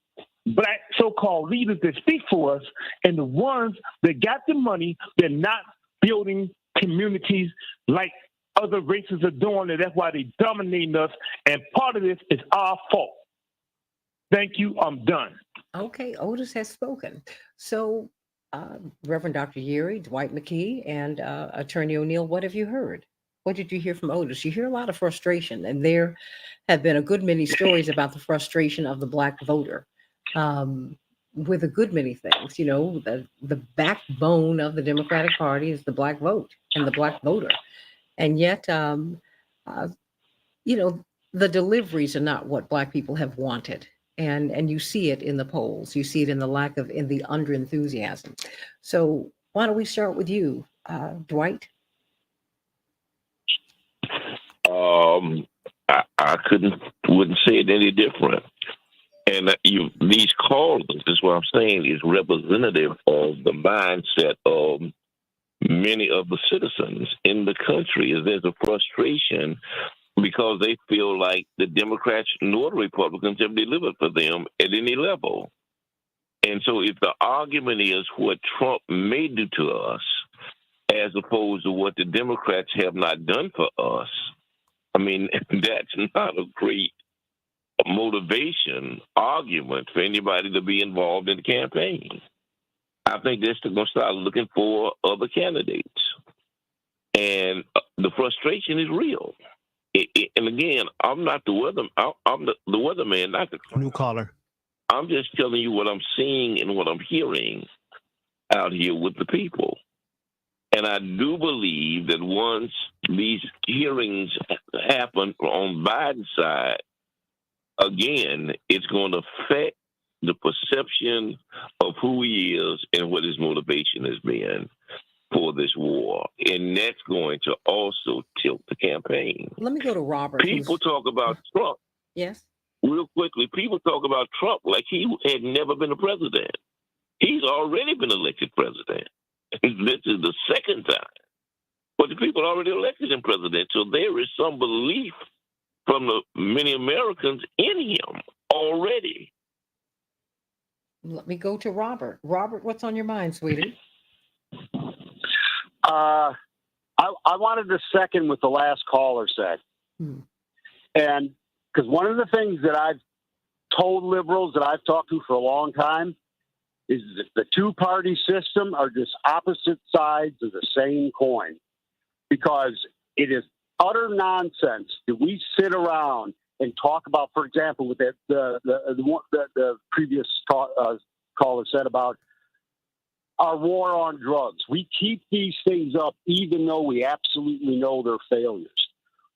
black so-called leaders that speak for us, and the ones that got the money, they're not building communities like other races are doing, and that's why they're dominating us, and part of this is our fault. Thank you. I'm done. Okay, Otis has spoken. So, Reverend Dr. Yeary, Dwight McKee, and Attorney O'Neill, what have you heard? What did you hear from Otis? You hear a lot of frustration, and there have been a good many stories about the frustration of the black voter with a good many things. You know, the backbone of the Democratic Party is the black vote and the black voter. And yet, you know, the deliveries are not what black people have wanted. And you see it in the polls. You see it in the under enthusiasm. So why don't we start with you, Dwight? I wouldn't say it any different. And these callers, this is what I'm saying, is representative of the mindset of many of the citizens in the country. Is there's a frustration because they feel like the Democrats nor the Republicans have delivered for them at any level. And so if the argument is what Trump may do to us as opposed to what the Democrats have not done for us, I mean, that's not a great motivation argument for anybody to be involved in the campaign. I think they're still going to start looking for other candidates. And the frustration is real. And again, I'm not the weather. I'm the weatherman, not the new caller. I'm just telling you what I'm seeing and what I'm hearing out here with the people. And I do believe that once these hearings happen on Biden's side, again, it's going to affect the perception of who he is and what his motivation has been for this war. And that's going to also tilt the campaign. Let me go to Robert. People talk about Trump. Yes. Real quickly, people talk about Trump like he had never been a president. He's already been elected president. This is the second time. But the people already elected him president, so there is some belief from the many Americans in him already. Let me go to Robert. Robert, what's on your mind, sweetie? I wanted to second what the last caller said. And because one of the things that I've told liberals that I've talked to for a long time is that the two-party system are just opposite sides of the same coin, because it is utter nonsense that we sit around and talk about, for example, with the previous caller said about our war on drugs. We keep these things up even though we absolutely know they're failures.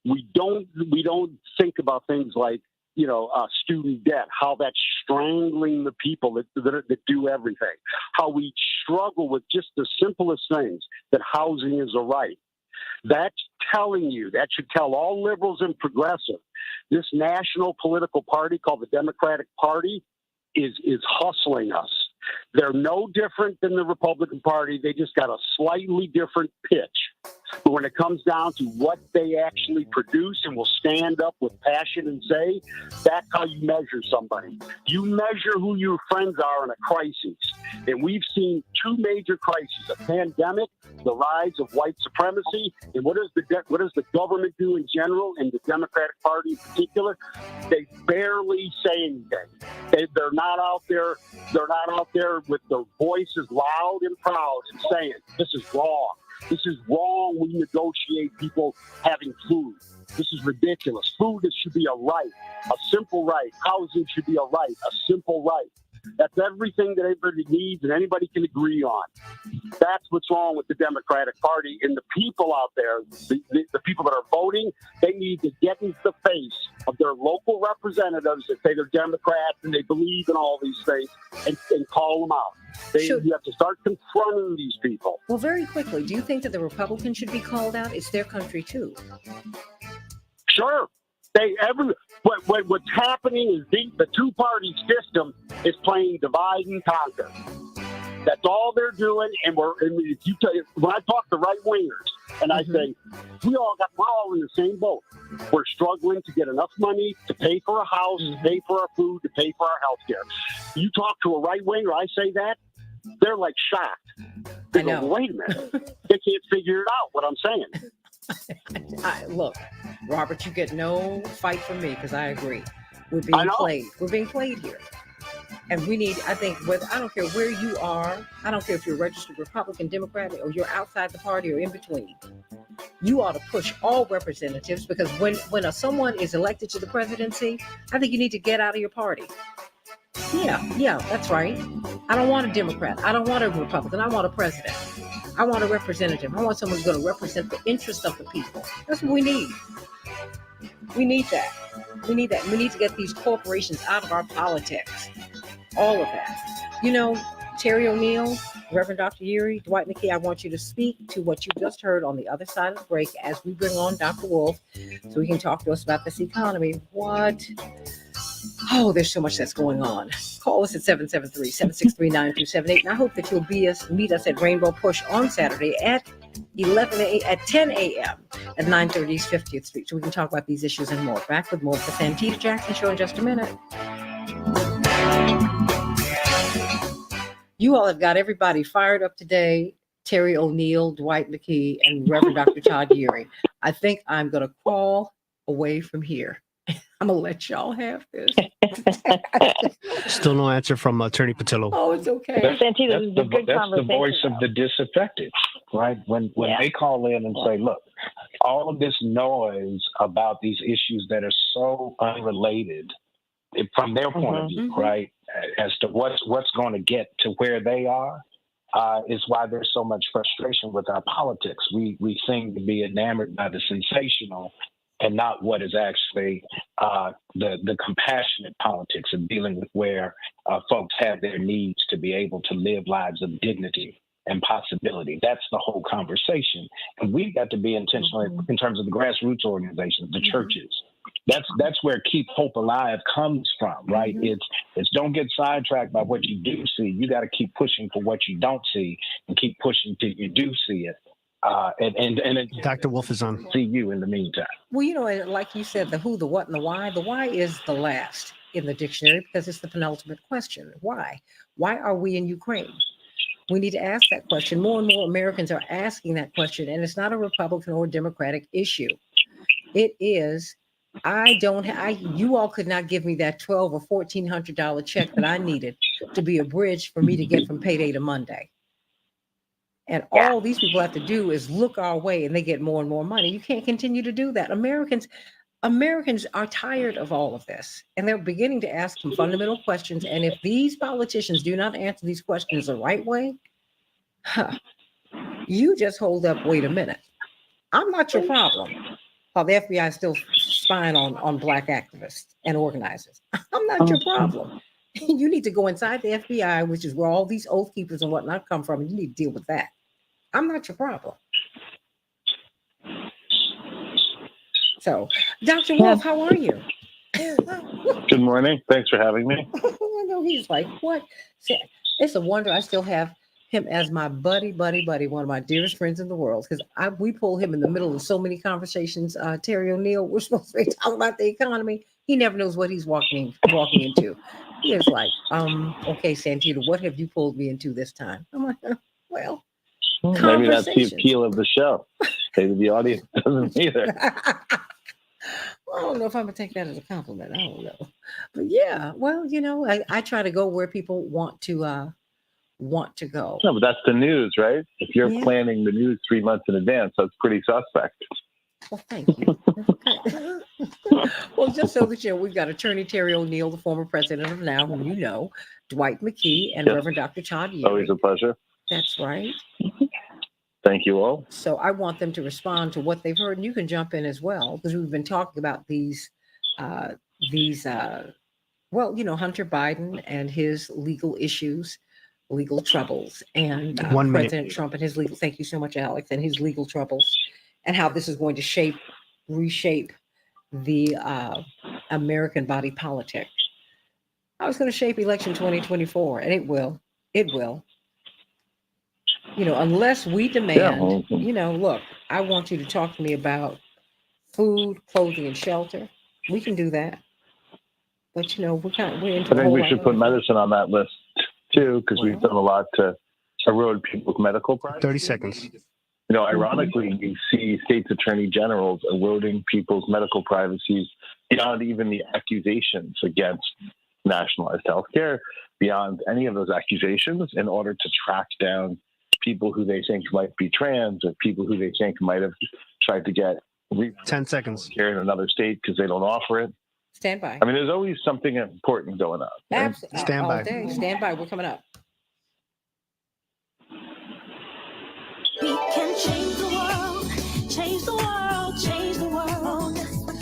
We don't think about things like, student debt, how that's strangling the people that do everything, how we struggle with just the simplest things, that housing is a right. That's telling you, that should tell all liberals and progressive, this national political party called the Democratic Party is hustling us. They're no different than the Republican Party. They just got a slightly different pitch. But when it comes down to what they actually produce and will stand up with passion and say, that's how you measure somebody. You measure who your friends are in a crisis. And we've seen two major crises, a pandemic, the rise of white supremacy, and what does the government do in general, and the Democratic Party in particular? They barely say anything. They're not out there. They're not out there with their voices loud and proud and saying, this is wrong. This is wrong. We negotiate people having food. This is ridiculous. Food should be a right, a simple right. Housing should be a right, a simple right. That's everything that everybody needs and anybody can agree on. That's what's wrong with the Democratic Party. And the people out there, the people that are voting, they need to get into the face of their local representatives that say they're Democrats and they believe in all these things and call them out. You have to start confronting these people. Well, very quickly, do you think that the Republicans should be called out? It's their country, too. Sure. What's happening is the two-party system is playing divide and conquer. That's all they're doing. And when I talk to right-wingers and I say, we're all in the same boat. We're struggling to get enough money to pay for a house, to pay for our food, to pay for our health care. You talk to a right-winger, I say that, they're like shocked. They go, wait a minute. They can't figure it out, what I'm saying. Look, Robert, you get no fight from me because I agree. We're being played. We're being played here. And we need, I think, I don't care where you are. I don't care if you're a registered Republican, Democrat, or you're outside the party or in between. You ought to push all representatives because when someone is elected to the presidency, I think you need to get out of your party. Yeah, that's right. I don't want a Democrat. I don't want a Republican. I want a president. I want a representative. I want someone who's going to represent the interests of the people. That's what we need. We need that. We need that. We need to get these corporations out of our politics. All of that. You know, Terry O'Neill, Reverend Dr. Yuri, Dwight McKee, I want you to speak to what you just heard on the other side of the break as we bring on Dr. Wolf so he can talk to us about this economy. What? Oh, there's so much that's going on. Call us at 773-763-9278. And I hope that you'll meet us at Rainbow Push on Saturday at 10 a.m. at 930 East 50th Street so we can talk about these issues and more. Back with more of the Santita Jackson Show in just a minute. You all have got everybody fired up today. Terry O'Neill, Dwight McKee, and Reverend Dr. Todd Yuri. I think I'm going to crawl away from here. I'm going to let y'all have this. Still no answer from Attorney Patillo. Oh, it's okay. That's the voice of the disaffected, right? When they call in and say, look, all of this noise about these issues that are so unrelated from their point of view, right, as to what's going to get to where they are, is why there's so much frustration with our politics. We seem to be enamored by the sensational and not what is actually the compassionate politics of dealing with where folks have their needs to be able to live lives of dignity and possibility. That's the whole conversation. And we've got to be intentional in terms of the grassroots organizations, the churches. That's where Keep Hope Alive comes from, right? It's don't get sidetracked by what you do see. You got to keep pushing for what you don't see and keep pushing till you do see it. And Dr. Wolf is on. See you in the meantime. Well, you know, like you said, the who, the what, and the why. The why is the last in the dictionary because it's the penultimate question. Why? Why are we in Ukraine? We need to ask that question. More and more Americans are asking that question, and it's not a Republican or Democratic issue. It is. You all could not give me that $1,200 or $1,400 check that I needed to be a bridge for me to get from payday to Monday. And all these people have to do is look our way and they get more and more money. You can't continue to do that. Americans are tired of all of this and they're beginning to ask some fundamental questions. And if these politicians do not answer these questions the right way, you just hold up. Wait a minute. I'm not your problem. While the FBI is still spying on Black activists and organizers. I'm not your problem. You need to go inside the FBI, which is where all these oath keepers and whatnot come from, and you need to deal with that. I'm not your problem. So, Dr. Wolf, how are you? Good morning. Thanks for having me. I know he's like, what? It's a wonder I still have him as my buddy, one of my dearest friends in the world, because we pull him in the middle of so many conversations. Terry O'Neill, we're supposed to be talking about the economy. He never knows what he's walking into. He is like, okay, Santita, what have you pulled me into this time? I'm like, well, maybe that's the appeal of the show. Maybe the audience doesn't either. Well, I don't know if I'm gonna take that as a compliment. I don't know, but yeah, well, you know, I try to go where people want to go. No, but that's the news, right? If you're planning the news 3 months in advance, that's pretty suspect. Well, thank you. Well, just so that you know, we've got Attorney Terry O'Neill, the former president of NOW, whom you know, Dwight McKee, and Yes. Reverend Dr. Todd Always Yeary. a pleasure. That's right. Thank you all. So I want them to respond to what they've heard, and you can jump in as well, because we've been talking about these well, you know, Hunter Biden and his legal issues, legal troubles, and 1 minute. President Trump and his legal. Thank you so much, Alex, and his legal troubles, and how this is going to reshape the American body politic. How it's going to shape election 2024, and it will. It will. You know, unless we demand. You know, look, I want you to talk to me about food, clothing, and shelter. We can do that. But you know, we're into I think we should put medicine on that list too, because we've done a lot to erode people's medical privacy. 30 seconds. You know, ironically, you see states attorney generals eroding people's medical privacies beyond even the accusations against nationalized health care, beyond any of those accusations, in order to track down people who they think might be trans or people who they think might have tried to get 10 seconds here in another state because they don't offer it. Stand by. I mean, there's always something important going on. Right? Absolutely. Stand by. All day. Stand by. We're coming up. We can change the world, change the world, change the world. We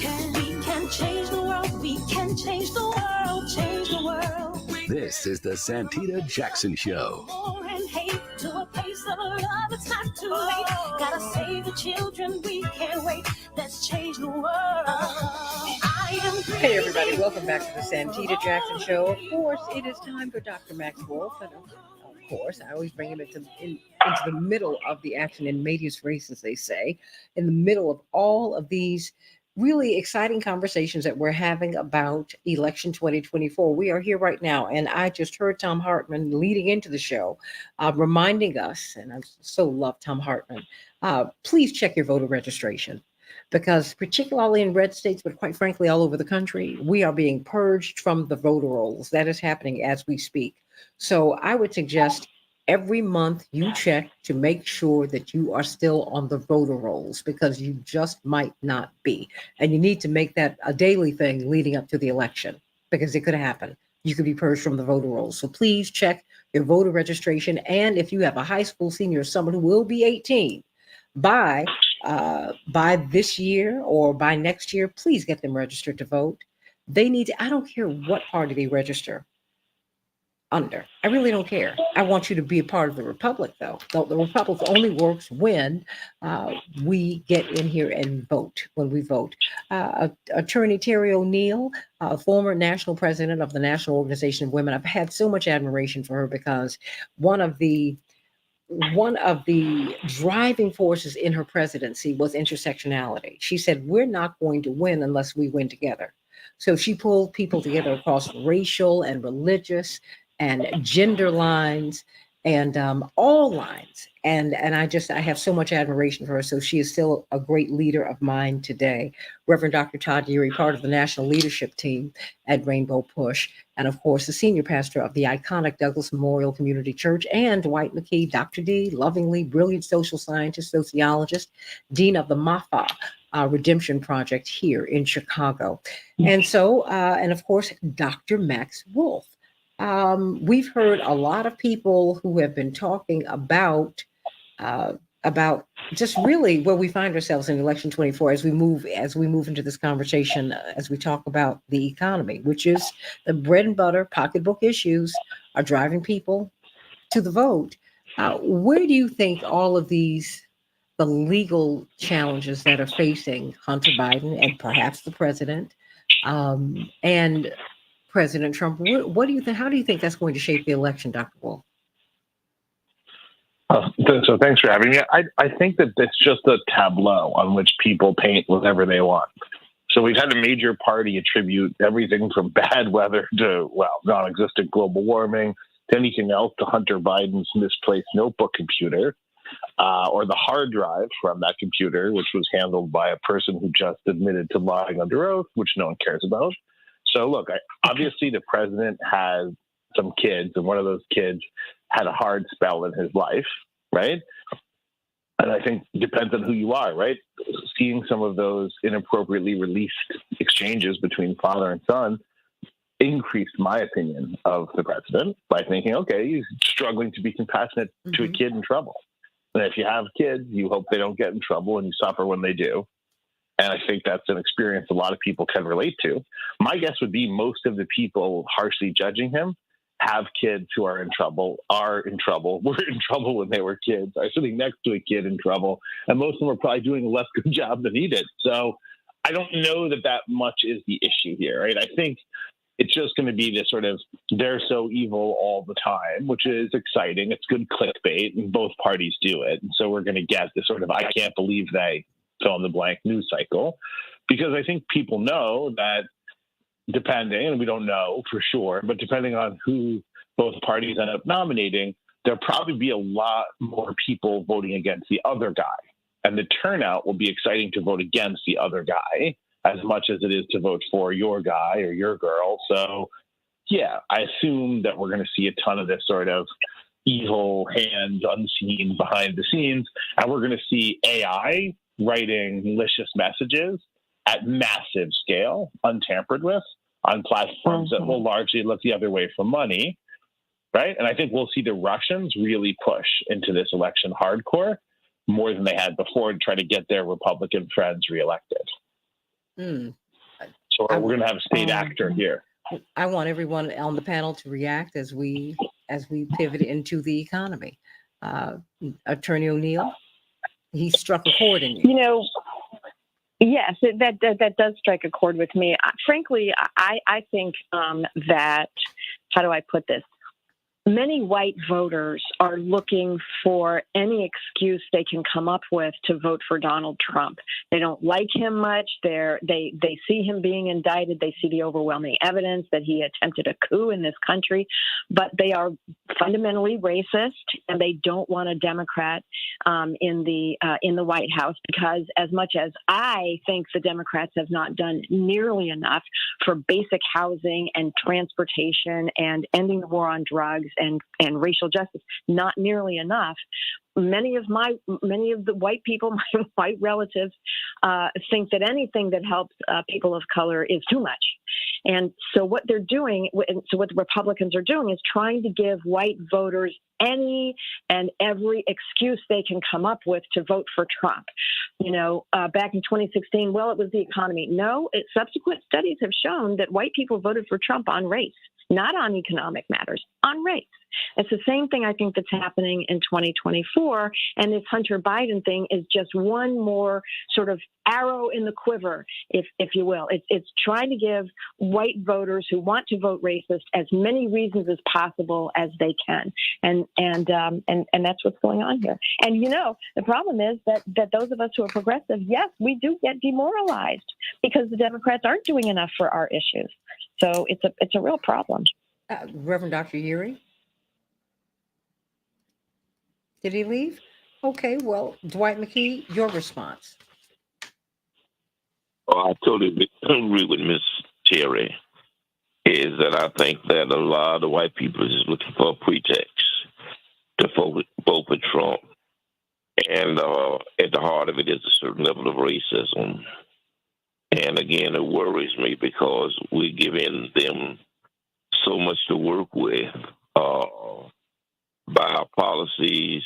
can change the world, we can change the world, change the world. This is the Santita Jackson Show. War and hate to a place of love, it's not too late. Gotta save the children, we can't wait. Let's change the world. Hey everybody, welcome back to the Santita Jackson Show. Of course, it is time for Dr. Max Wolf, and of course, I always bring him into the middle of the action, in medias res, as they say, in the middle of all of these really exciting conversations that we're having about election 2024. We are here right now, and I just heard Tom Hartman leading into the show, reminding us, and I so love Tom Hartman, please check your voter registration. Because particularly in red states, but quite frankly, all over the country, we are being purged from the voter rolls. That is happening as we speak. So I would suggest every month you check to make sure that you are still on the voter rolls, because you just might not be. And you need to make that a daily thing leading up to the election, because it could happen. You could be purged from the voter rolls. So please check your voter registration. And if you have a high school senior or someone who will be 18 by this year or by next year, please get them registered to vote. They need to, I don't care what party they register under. I really don't care. I want you to be a part of the Republic, though. The Republic only works when we get in here and vote, when we vote. Attorney Terry O'Neill, former national president of the National Organization of Women, I've had so much admiration for her, because one of the driving forces in her presidency was intersectionality. She said, we're not going to win unless we win together. So she pulled people together across racial and religious and gender lines and all lines. And I have so much admiration for her. So she is still a great leader of mine today. Reverend Dr. Todd Yeary, part of the national leadership team at Rainbow Push, and of course, the senior pastor of the iconic Douglas Memorial Community Church, and Dwight McKee, Dr. D, lovingly brilliant social scientist, sociologist, dean of the MAFA Redemption Project here in Chicago. And so, and of course, Dr. Max Wolf. We've heard a lot of people who have been talking about just really where we find ourselves in election 24 as we move into this conversation, as we talk about the economy, which is the bread and butter pocketbook issues are driving people to the vote. Where do you think all of the legal challenges that are facing Hunter Biden and perhaps the president and President Trump, what do you think? How do you think that's going to shape the election, Dr. Wolf? So thanks for having me. I think that it's just a tableau on which people paint whatever they want. So we've had a major party attribute everything from bad weather to, well, non-existent global warming to anything else to Hunter Biden's misplaced notebook computer or the hard drive from that computer, which was handled by a person who just admitted to lying under oath, which no one cares about. So look, obviously the president has some kids, and one of those kids had a hard spell in his life, right? And I think it depends on who you are, right? Seeing some of those inappropriately released exchanges between father and son increased my opinion of the president by thinking, okay, he's struggling to be compassionate to a kid in trouble. And if you have kids, you hope they don't get in trouble and you suffer when they do. And I think that's an experience a lot of people can relate to. My guess would be most of the people harshly judging him have kids who are in trouble, were in trouble when they were kids, are sitting next to a kid in trouble, and most of them are probably doing a less good job than he did. So I don't know that much is the issue here, right? I think it's just going to be this sort of they're so evil all the time, which is exciting. It's good clickbait, and both parties do it. And so we're going to get this sort of I can't believe they fill in the blank news cycle, because I think people know that depending, and we don't know for sure, but depending on who both parties end up nominating, there'll probably be a lot more people voting against the other guy. And the turnout will be exciting to vote against the other guy as much as it is to vote for your guy or your girl. So, yeah, I assume that we're going to see a ton of this sort of evil hand unseen behind the scenes. And we're going to see AI writing malicious messages at massive scale, untampered with, on platforms that will largely look the other way for money, right? And I think we'll see the Russians really push into this election hardcore more than they had before to try to get their Republican friends reelected. So we're going to have a state actor here. I want everyone on the panel to react as we pivot into the economy. Attorney O'Neill, he struck a chord in you. You know, yes, that does strike a chord with me. Frankly, I think that, how do I put this? Many white voters are looking for any excuse they can come up with to vote for Donald Trump. They don't like him much. They see him being indicted. They see the overwhelming evidence that he attempted a coup in this country, but they are fundamentally racist, and they don't want a Democrat in the White House, because as much as I think the Democrats have not done nearly enough for basic housing and transportation and ending the war on drugs and racial justice, not nearly enough. Many of the white people, my white relatives, think that anything that helps people of color is too much. And so what they're doing, so what the Republicans are doing, is trying to give white voters any and every excuse they can come up with to vote for Trump. You know, back in 2016, well, it was the economy. No, subsequent studies have shown that white people voted for Trump on race, not on economic matters, on race. It's the same thing I think that's happening in 2024. And this Hunter Biden thing is just one more sort of arrow in the quiver, if you will. It's trying to give white voters who want to vote racist as many reasons as possible as they can. And that's what's going on here. And, you know, the problem is that those of us who are progressive, yes, we do get demoralized because the Democrats aren't doing enough for our issues. So it's a real problem. Reverend Dr. Urey? Did he leave? Okay, well, Dwight McKee, your response. Oh, I totally agree with Miss Terry. Is that I think that a lot of white people is looking for a pretext to vote for Trump. And at the heart of it is a certain level of racism. And again, it worries me because we're giving them so much to work with by our policies,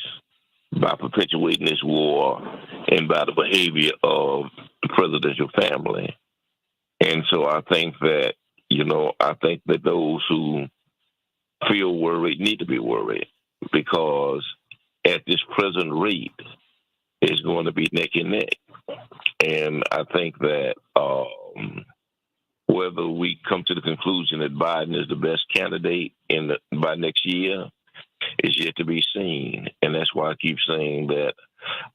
by perpetuating this war, and by the behavior of the presidential family. And so I think that, those who feel worried need to be worried, because at this present rate, it's going to be neck and neck. And I think that whether we come to the conclusion that Biden is the best candidate by next year is yet to be seen. And that's why I keep saying that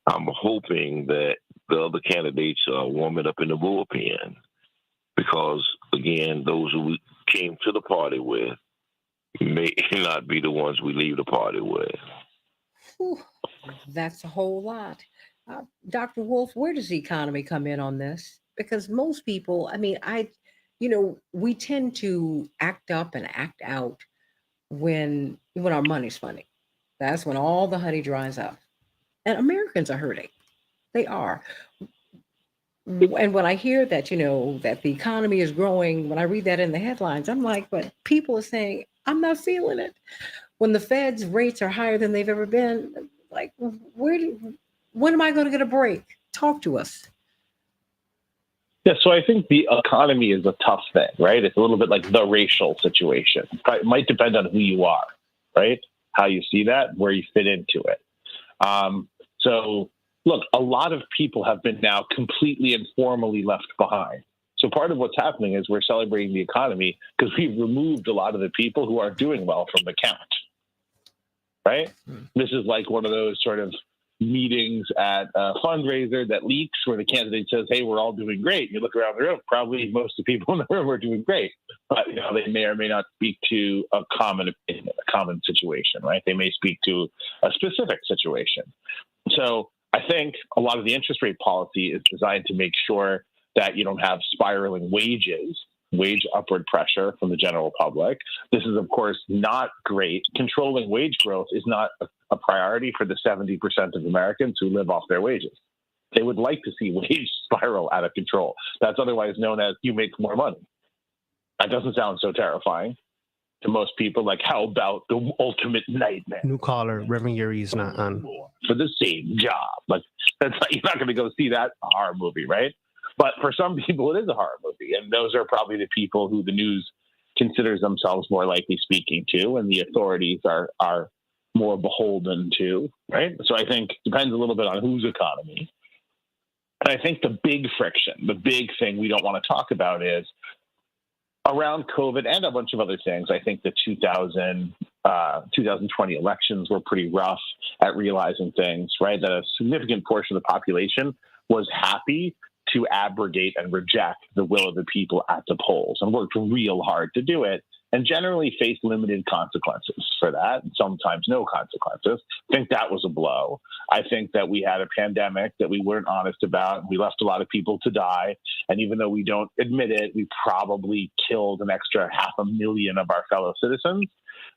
I'm hoping that the other candidates are warming up in the bullpen, because, again, those who we came to the party with may not be the ones we leave the party with. Whew, that's a whole lot. Dr. Wolf, where does the economy come in on this? Because most people, we tend to act up and act out when our money's funny. That's when all the honey dries up. And Americans are hurting. They are. And when I hear that, that the economy is growing, when I read that in the headlines, I'm like, but people are saying, I'm not feeling it. When the Fed's rates are higher than they've ever been, like, when am I going to get a break? Talk to us. Yeah, so I think the economy is a tough thing, right? It's a little bit like the racial situation. It might depend on who you are, right? How you see that, where you fit into it. So, look, a lot of people have been now completely and formally left behind. So part of what's happening is we're celebrating the economy because we've removed a lot of the people who aren't doing well from the count, right? This is like one of those sort of meetings at a fundraiser that leaks where the candidate says, hey, we're all doing great. You look around the room, probably most of the people in the room are doing great, but they may or may not speak to a common opinion, a common situation, right? They may speak to a specific situation. So I think a lot of the interest rate policy is designed to make sure that you don't have spiraling wage upward pressure from the general public. This is, of course, not great. Controlling wage growth is not a priority for the 70% of Americans who live off their wages. They would like to see wage spiral out of control. That's otherwise known as you make more money. That doesn't sound so terrifying to most people. Like, how about the ultimate nightmare? New caller, Reverend Yuri's not on. For the same job. Like, that's you're not going to go see that horror movie, right? But for some people, it is a horror movie. And those are probably the people who the news considers themselves more likely speaking to, and the authorities are more beholden to, right? So I think it depends a little bit on whose economy. And I think the big friction, the big thing we don't want to talk about is around COVID and a bunch of other things. I think the 2020 elections were pretty rough at realizing things, right? That a significant portion of the population was happy to abrogate and reject the will of the people at the polls and worked real hard to do it, and generally faced limited consequences for that, and sometimes no consequences. I think that was a blow. I think that we had a pandemic that we weren't honest about. We left a lot of people to die. And even though we don't admit it, we probably killed an extra 500,000 of our fellow citizens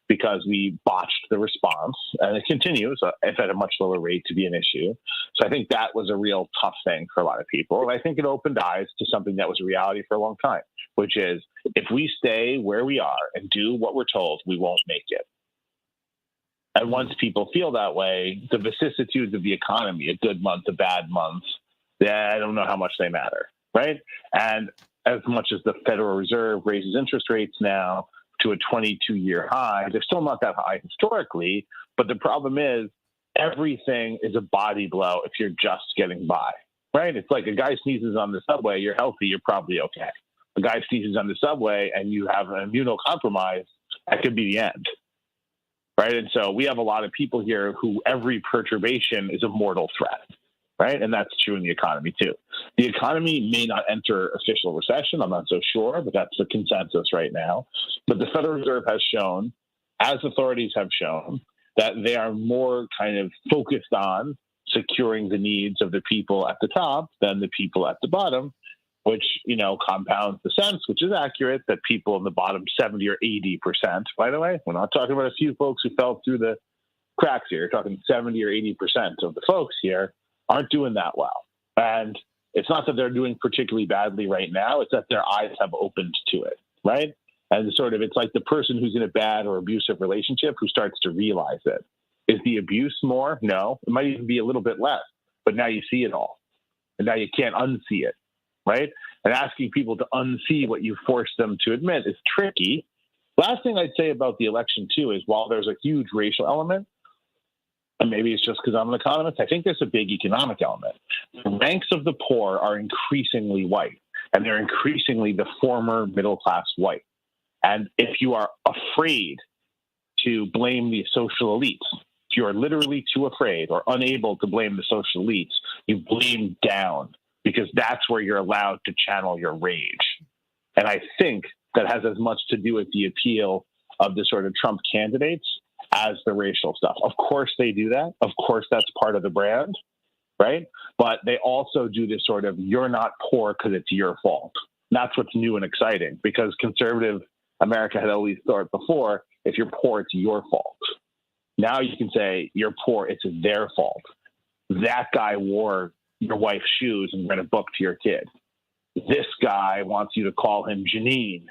because we botched the response. And it continues, if at a much lower rate, to be an issue. So I think that was a real tough thing for a lot of people. And I think it opened eyes to something that was a reality for a long time, which is if we stay where we are and do what we're told, we won't make it. And once people feel that way, the vicissitudes of the economy, a good month, a bad month, I don't know how much they matter, right? And as much as the Federal Reserve raises interest rates now to a 22-year high, they're still not that high historically, but the problem is everything is a body blow if you're just getting by, right? It's like a guy sneezes on the subway, you're healthy, you're probably okay. A guy sneezes on the subway and you have an immunocompromised, that could be the end. Right. And so we have a lot of people here who every perturbation is a mortal threat. Right. And that's true in the economy, too. The economy may not enter official recession. I'm not so sure, but that's the consensus right now. But the Federal Reserve has shown, as authorities have shown, that they are more kind of focused on securing the needs of the people at the top than the people at the bottom, which, compounds the sense, which is accurate, that people in the bottom 70 or 80%, by the way, we're not talking about a few folks who fell through the cracks here. We're talking 70 or 80% of the folks here aren't doing that well. And it's not that they're doing particularly badly right now. It's that their eyes have opened to it, right? And it's like the person who's in a bad or abusive relationship who starts to realize it. Is the abuse more? No. It might even be a little bit less. But now you see it all. And now you can't unsee it. Right? And asking people to unsee what you forced them to admit is tricky. Last thing I'd say about the election, too, is while there's a huge racial element, and maybe it's just because I'm an economist, I think there's a big economic element. The ranks of the poor are increasingly white, and they're increasingly the former middle-class white. And if you are afraid to blame the social elites, if you are literally too afraid or unable to blame the social elites, you blame down, because that's where you're allowed to channel your rage. And I think that has as much to do with the appeal of the sort of Trump candidates as the racial stuff. Of course they do that. Of course that's part of the brand, right? But they also do this sort of, you're not poor because it's your fault. That's what's new and exciting, because conservative America had always thought before, if you're poor, it's your fault. Now you can say, you're poor, it's their fault. that guy wore your wife's shoes and read a book to your kid. This guy wants you to call him Janine.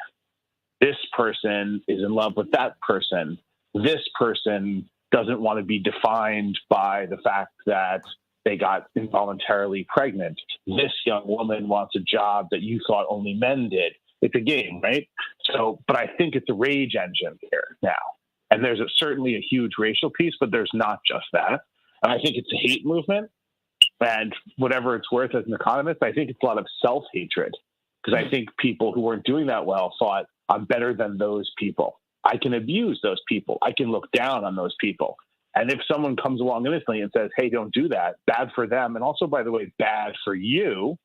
This person is in love with that person. This person doesn't want to be defined by the fact that they got involuntarily pregnant. This young woman wants a job that you thought only men did. It's a game, right? So, but I think it's a rage engine here now. And there's certainly a huge racial piece, but there's not just that. And I think it's a hate movement. And whatever it's worth as an economist, I think it's a lot of self-hatred. Because I think people who weren't doing that well thought, I'm better than those people. I can abuse those people. I can look down on those people. And if someone comes along innocently and says, hey, don't do that, bad for them, and also, by the way, bad for you,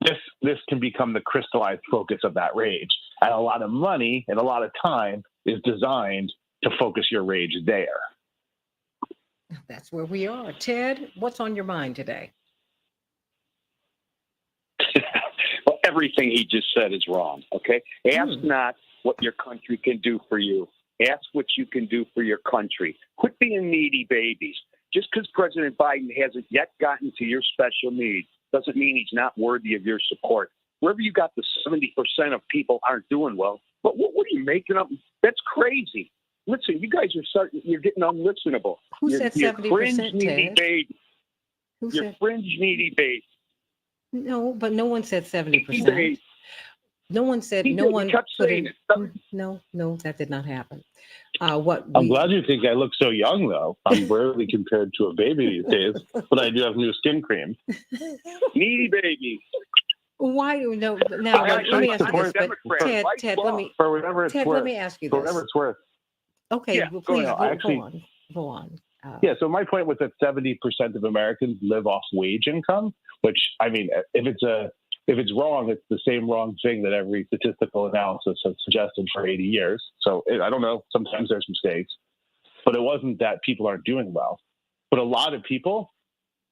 this can become the crystallized focus of that rage. And a lot of money and a lot of time is designed to focus your rage there. That's where we are. Ted, what's on your mind today? Well, everything he just said is wrong, okay? Ask not what your country can do for you. Ask what you can do for your country. Quit being needy babies. Just because President Biden hasn't yet gotten to your special needs doesn't mean he's not worthy of your support. Wherever you got the 70% of people aren't doing well, but what are you making up? That's crazy. Listen, you guys you're getting unlistenable. Who said 70%, Ted? Baby. You're fringe needy baby. No, but no one said 70%. No one said, no one put in. No, that did not happen. I'm glad you think I look so young, though. I'm rarely compared to a baby these days, but I do have new skin cream. Needy baby. Why do no? Now let me ask you this, but Ted, let me let me ask you this. For whatever it's worth. Okay, yeah, well, please go on. Yeah, so my point was that 70% of Americans live off wage income, which, I mean, if it's wrong, it's the same wrong thing that every statistical analysis has suggested for 80 years. So I don't know, sometimes there's mistakes, but it wasn't that people aren't doing well. But a lot of people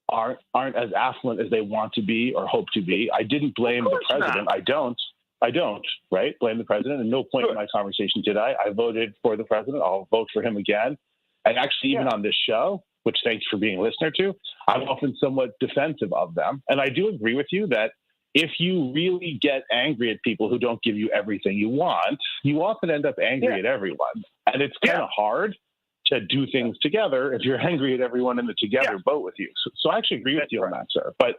aren't as affluent as they want to be or hope to be. I didn't blame the president. Not. I don't, right? Blame the president. At no point in my conversation did I. I voted for the president. I'll vote for him again. And actually, even on this show, which thanks for being a listener to, I'm often somewhat defensive of them. And I do agree with you that if you really get angry at people who don't give you everything you want, you often end up angry at everyone. And it's kind of hard to do things together if you're angry at everyone in the together boat with you. So I actually agree with you on that, sir. But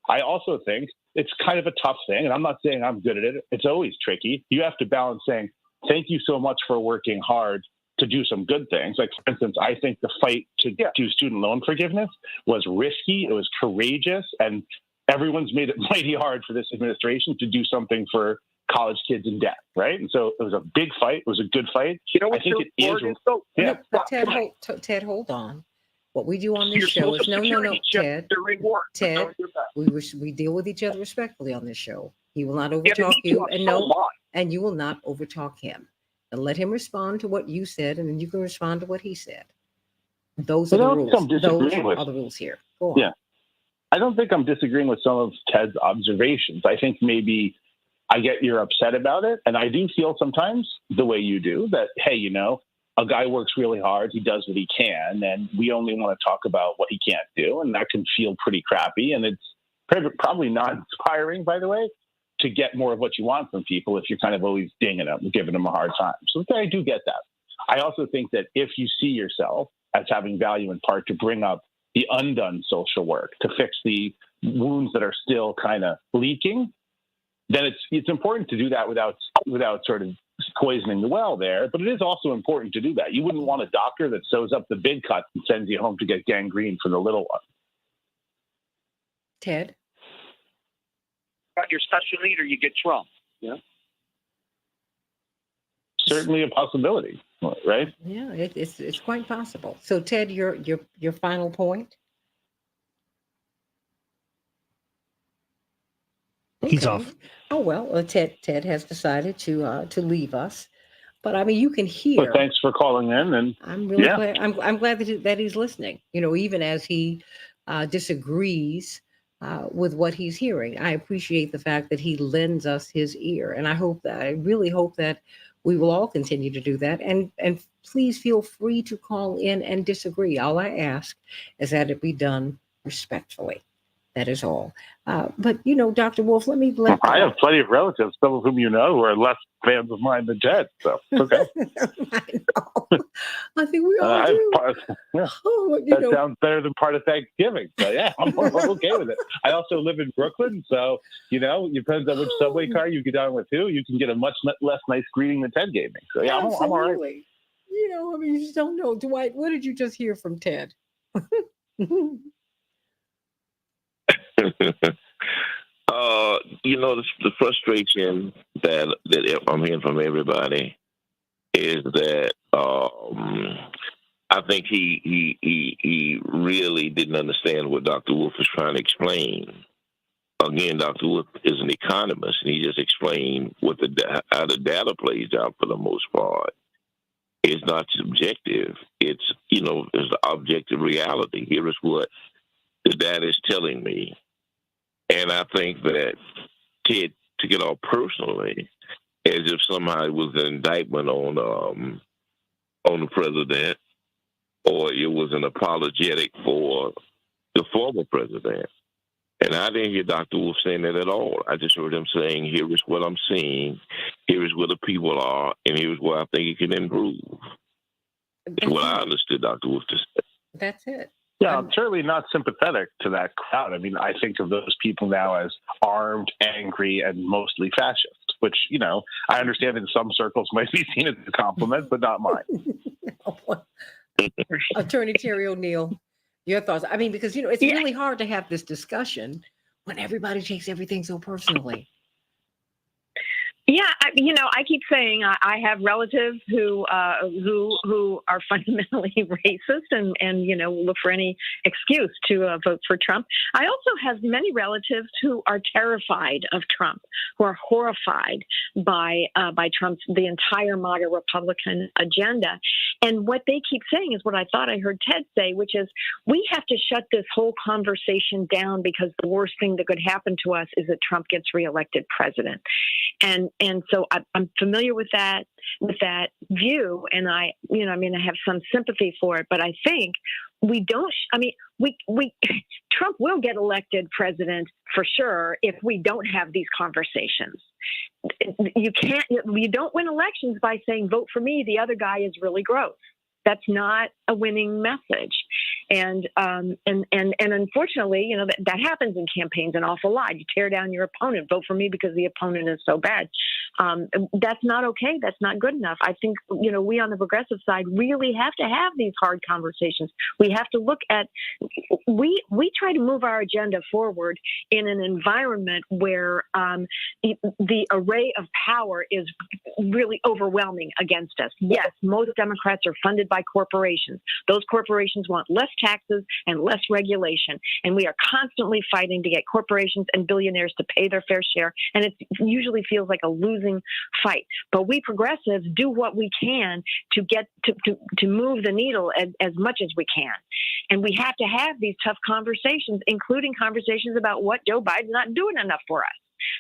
I also think it's kind of a tough thing. And I'm not saying I'm good at it. It's always tricky. You have to balance saying, thank you so much for working hard to do some good things. Like, for instance, I think the fight to do student loan forgiveness was risky. It was courageous. And everyone's made it mighty hard for this administration to do something for college kids in debt, right? And so it was a big fight. It was a good fight. You know what I think it is. Yeah. But Ted, hold on. What we do on this show is no, Ted, we deal with each other respectfully on this show. He will not overtalk you, and you will not overtalk him. And let him respond to what you said, and then you can respond to what he said. Those are the rules. Those are the rules here. Go on. Yeah. I don't think I'm disagreeing with some of Ted's observations. I think maybe I get you're upset about it. And I do feel sometimes the way you do that, hey, you know, a guy works really hard. He does what he can. And we only want to talk about what he can't do. And that can feel pretty crappy. And it's probably not inspiring, by the way, to get more of what you want from people if you're kind of always dinging them and giving them a hard time. So I do get that. I also think that if you see yourself as having value in part to bring up the undone social work, to fix the wounds that are still kind of leaking, then it's important to do that without sort of poisoning the well there. But it is also important to do that. You wouldn't want a doctor that sews up the big cuts and sends you home to get gangrene for the little one. Ted? Got your special need or you get Trump, you know? Certainly a possibility, right? Yeah, it's quite possible. So, Ted, your final point? He's off. Oh well, Ted has decided to leave us, but I mean, you can hear. Well, thanks for calling in, and I'm really glad. I'm glad that he's listening. You know, even as he disagrees with what he's hearing, I appreciate the fact that he lends us his ear, and I really hope that we will all continue to do that. And please feel free to call in and disagree. All I ask is that it be done respectfully. That is all. But Dr. Wolf, I have plenty of relatives, some of whom you know, who are less fans of mine than Ted. So it's okay. I think we all do. That sounds better than part of Thanksgiving. So yeah, I'm okay with it. I also live in Brooklyn, so it depends on which subway car you get on with who. You can get a much less nice greeting than Ted gave me. So yeah, I'm all right. You just don't know. Dwight, what did you just hear from Ted? The frustration that I'm hearing from everybody is that I think he really didn't understand what Dr. Wolf was trying to explain. Again, Dr. Wolf is an economist, and he just explained how the data plays out for the most part. It's not subjective. It's the objective reality. Here is what the data is telling me. And I think that Ted took it all personally, as if somehow it was an indictment on the president, or it was an apologetic for the former president. And I didn't hear Dr. Wolf saying that at all. I just heard him saying, here is what I'm seeing, here is where the people are, and here is where I think it can improve. That's what I understood Dr. Wolf to say. That's it. Yeah, I'm certainly not sympathetic to that crowd. I mean, I think of those people now as armed, angry, and mostly fascist, which, I understand in some circles might be seen as a compliment, but not mine. Attorney Terry O'Neill, your thoughts? I mean, because, it's really hard to have this discussion when everybody takes everything so personally. Yeah, I keep saying I have relatives who are fundamentally racist and look for any excuse to vote for Trump. I also have many relatives who are terrified of Trump, who are horrified by Trump's the entire MAGA Republican agenda. And what they keep saying is what I thought I heard Ted say, which is we have to shut this whole conversation down because the worst thing that could happen to us is that Trump gets reelected president. And so I'm familiar with that view, and I have some sympathy for it. But I think we don't. Trump will get elected president for sure if we don't have these conversations. You don't win elections by saying vote for me. The other guy is really gross. That's not a winning message. And unfortunately, that happens in campaigns an awful lot. You tear down your opponent, vote for me because the opponent is so bad. That's not okay. That's not good enough. I think, we on the progressive side really have to have these hard conversations. We have to look at, we try to move our agenda forward in an environment where the array of power is really overwhelming against us. Yes, most Democrats are funded by corporations. Those corporations want less taxes and less regulation. And we are constantly fighting to get corporations and billionaires to pay their fair share. And it usually feels like a losing fight. But we progressives do what we can to get to move the needle as much as we can. And we have to have these tough conversations, including conversations about what Joe Biden's not doing enough for us.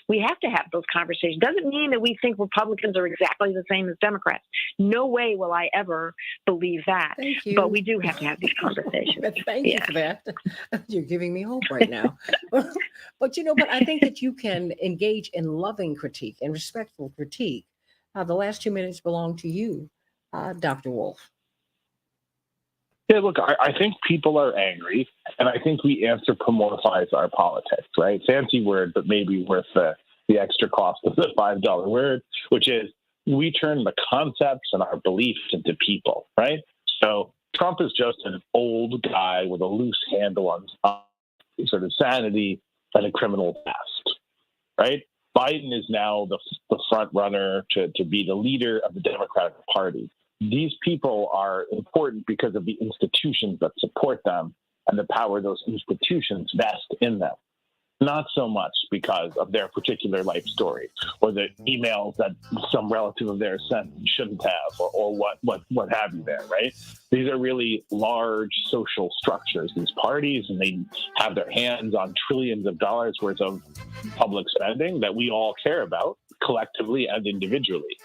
We have to have those conversations. Doesn't mean that we think Republicans are exactly the same as Democrats. No way will I ever believe that. Thank you. But we do have to have these conversations. Thank you for that. You're giving me hope right now. But I think that you can engage in loving critique and respectful critique. The last 2 minutes belong to you, Dr. Wolf. Yeah, look, I think people are angry, and I think we anthropomorphize our politics, right? Fancy word, but maybe worth the extra cost of the $5 word, which is we turn the concepts and our beliefs into people, right? So Trump is just an old guy with a loose handle on sort of sanity and a criminal past, right? Biden is now the front runner to be the leader of the Democratic Party. These people are important because of the institutions that support them and the power those institutions vest in them. Not so much because of their particular life story or the emails that some relative of theirs sent and shouldn't have or what have you there, right? These are really large social structures, these parties, and they have their hands on trillions of dollars worth of public spending that we all care about collectively and individually.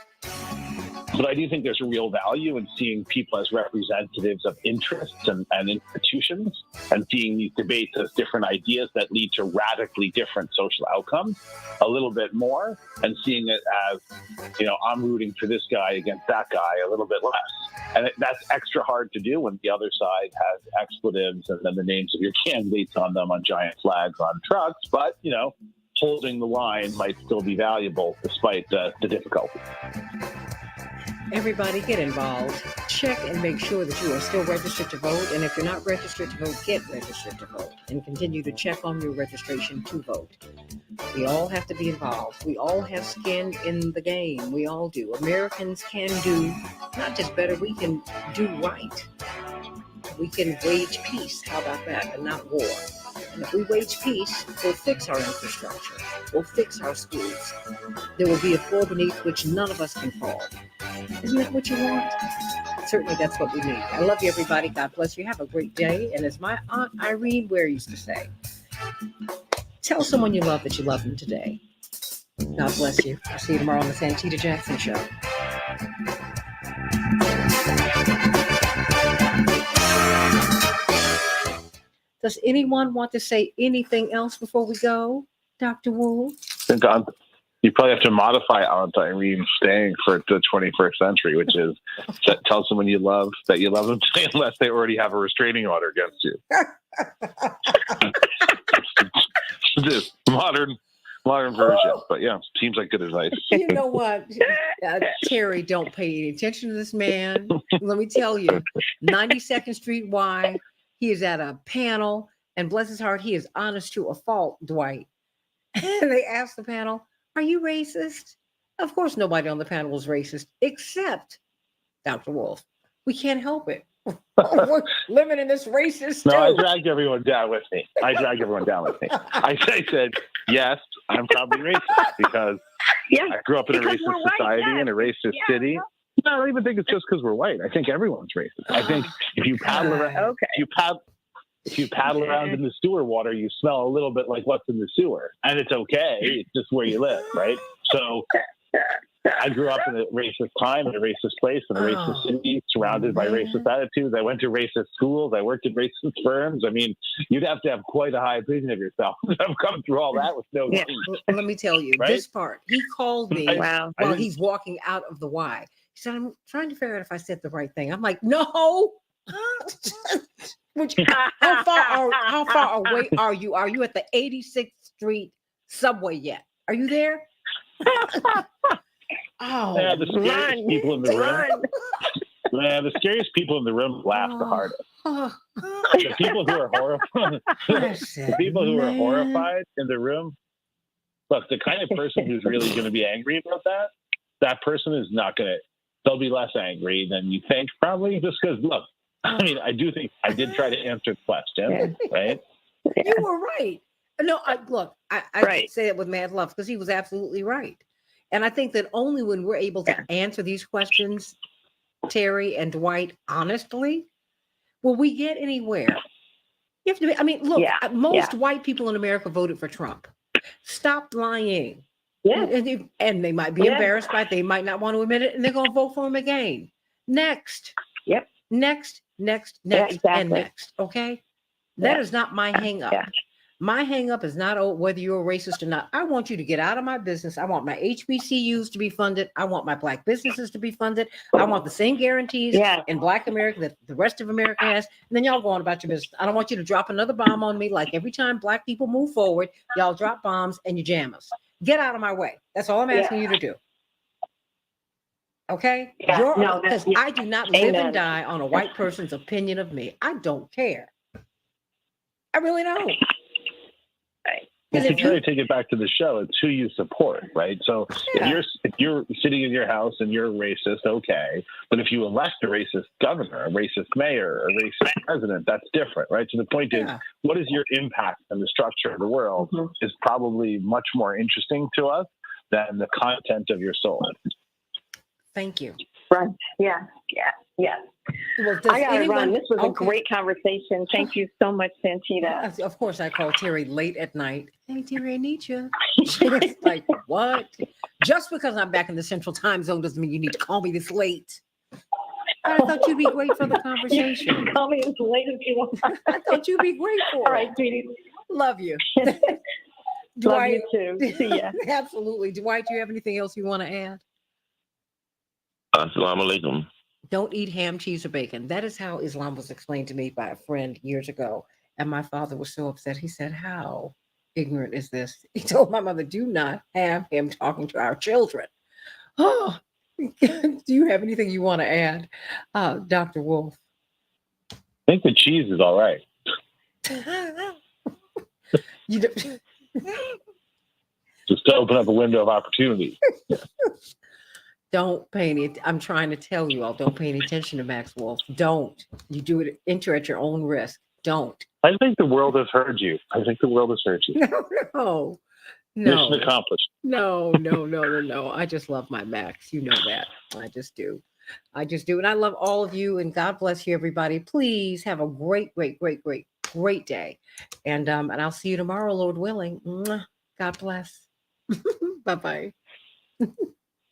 But I do think there's a real value in seeing people as representatives of interests and institutions, and seeing these debates as different ideas that lead to radically different social outcomes a little bit more, and seeing it as, I'm rooting for this guy against that guy a little bit less. And that's extra hard to do when the other side has expletives and then the names of your candidates on them on giant flags on trucks. But, holding the line might still be valuable despite the difficulty. Everybody get involved. Check and make sure that you are still registered to vote. And if you're not registered to vote, get registered to vote. And continue to check on your registration to vote. We all have to be involved. We all have skin in the game. We all do. Americans can do not just better, we can do right. We can wage peace. How about that? And not war. And if we wage peace, we'll fix our infrastructure. We'll fix our schools. There will be a floor beneath which none of us can fall. Isn't that what you want? Certainly that's what we need. I love you, everybody. God bless you. Have a great day. And as my Aunt Irene Ware used to say, tell someone you love that you love them today. God bless you. I'll see you tomorrow on the Santita Jackson Show. Does anyone want to say anything else before we go, Dr. Wool? I think you probably have to modify Aunt Irene staying for the 21st century, which is tell someone you love that you love them today, unless they already have a restraining order against you. This modern version, but yeah, seems like good advice. You know what, Terry, don't pay any attention to this man. Let me tell you, 92nd Street Y, he is at a panel, and bless his heart, he is honest to a fault, Dwight. And they asked the panel, are you racist? Of course, nobody on the panel was racist, except Dr. Wolf. We can't help it. We're living in this racist. No, I dragged everyone down with me. I said, yes, I'm probably racist because I grew up in a racist society in a racist city. No, I don't even think it's just because we're white. I think everyone's racist. I think if you paddle around, if you paddle around in the sewer water, you smell a little bit like what's in the sewer, and it's okay. It's just where you live, right? So I grew up in a racist time, in a racist place, in a racist city, surrounded by racist attitudes. I went to racist schools. I worked at racist firms. I mean, you'd have to have quite a high opinion of yourself to have come through all that with no change. Let me tell you, right? This part, he called me while he's walking out of the Y. He said, I'm trying to figure out if I said the right thing. I'm like, no. How far away are you? Are you at the 86th Street subway yet? Are you there? Yeah, the scariest people in the room. Man, the scariest people in the room laugh the hardest. The people who are horrified. The people who are horrified in the room. Look, the kind of person who's really going to be angry about that person is not going to. They'll be less angry than you think, probably, just because. Look, I mean, I did try to answer the question, right? You were right. No, I say it with mad love because he was absolutely right. And I think that only when we're able to answer these questions, Terry and Dwight, honestly, will we get anywhere. You have to be, I mean, look, most white people in America voted for Trump. Stop lying. Yeah. And they might be embarrassed by it. They might not want to admit it, and they're going to vote for him again. Next. Yep. Next, exactly. And next. Okay? That is not my hang up. Yeah. My hang up is not whether you're a racist or not. I want you to get out of my business. I want my HBCUs to be funded. I want my Black businesses to be funded. I want the same guarantees in Black America that the rest of America has. And then y'all go on about your business. I don't want you to drop another bomb on me like every time Black people move forward, y'all drop bombs and you jam us. Get out of my way. That's all I'm asking you to do. Okay? Because I do not live and die on a white person's opinion of me. I don't care. I really don't. If you try to take it back to the show, it's who you support, right? So if you're sitting in your house and you're racist, okay. But if you elect a racist governor, a racist mayor, a racist president, that's different, right? So the point is, what is your impact on the structure of the world is probably much more interesting to us than the content of your soul. Thank you. Right. Yeah. Yes. Well, I got to run. This was a great conversation. Thank you so much, Santita. Of course, I called Terry late at night. Hey, Terry, I need you. She was like, what? Just because I'm back in the Central Time Zone doesn't mean you need to call me this late. I thought you'd be great for the conversation. You call me as late as you want. I thought you'd be great for it. All right, sweetie. Love you. Love you too. See ya. Absolutely. Dwight, do you have anything else you want to add? Assalamu alaikum. Don't eat ham, cheese, or bacon. That is how Islam was explained to me by a friend years ago. And my father was so upset. He said, how ignorant is this? He told my mother, do not have him talking to our children. Oh, do you have anything you want to add, Dr. Wolf? I think the cheese is all right. Just to open up a window of opportunity. Don't pay any. I'm trying to tell you all, don't pay any attention to Max Wolf. Don't. You do it, enter at your own risk. Don't. I think the world has heard you. No. Mission accomplished. No. I just love my Max. You know that. I just do. And I love all of you. And God bless you, everybody. Please have a great day. And I'll see you tomorrow, Lord willing. God bless. Bye-bye.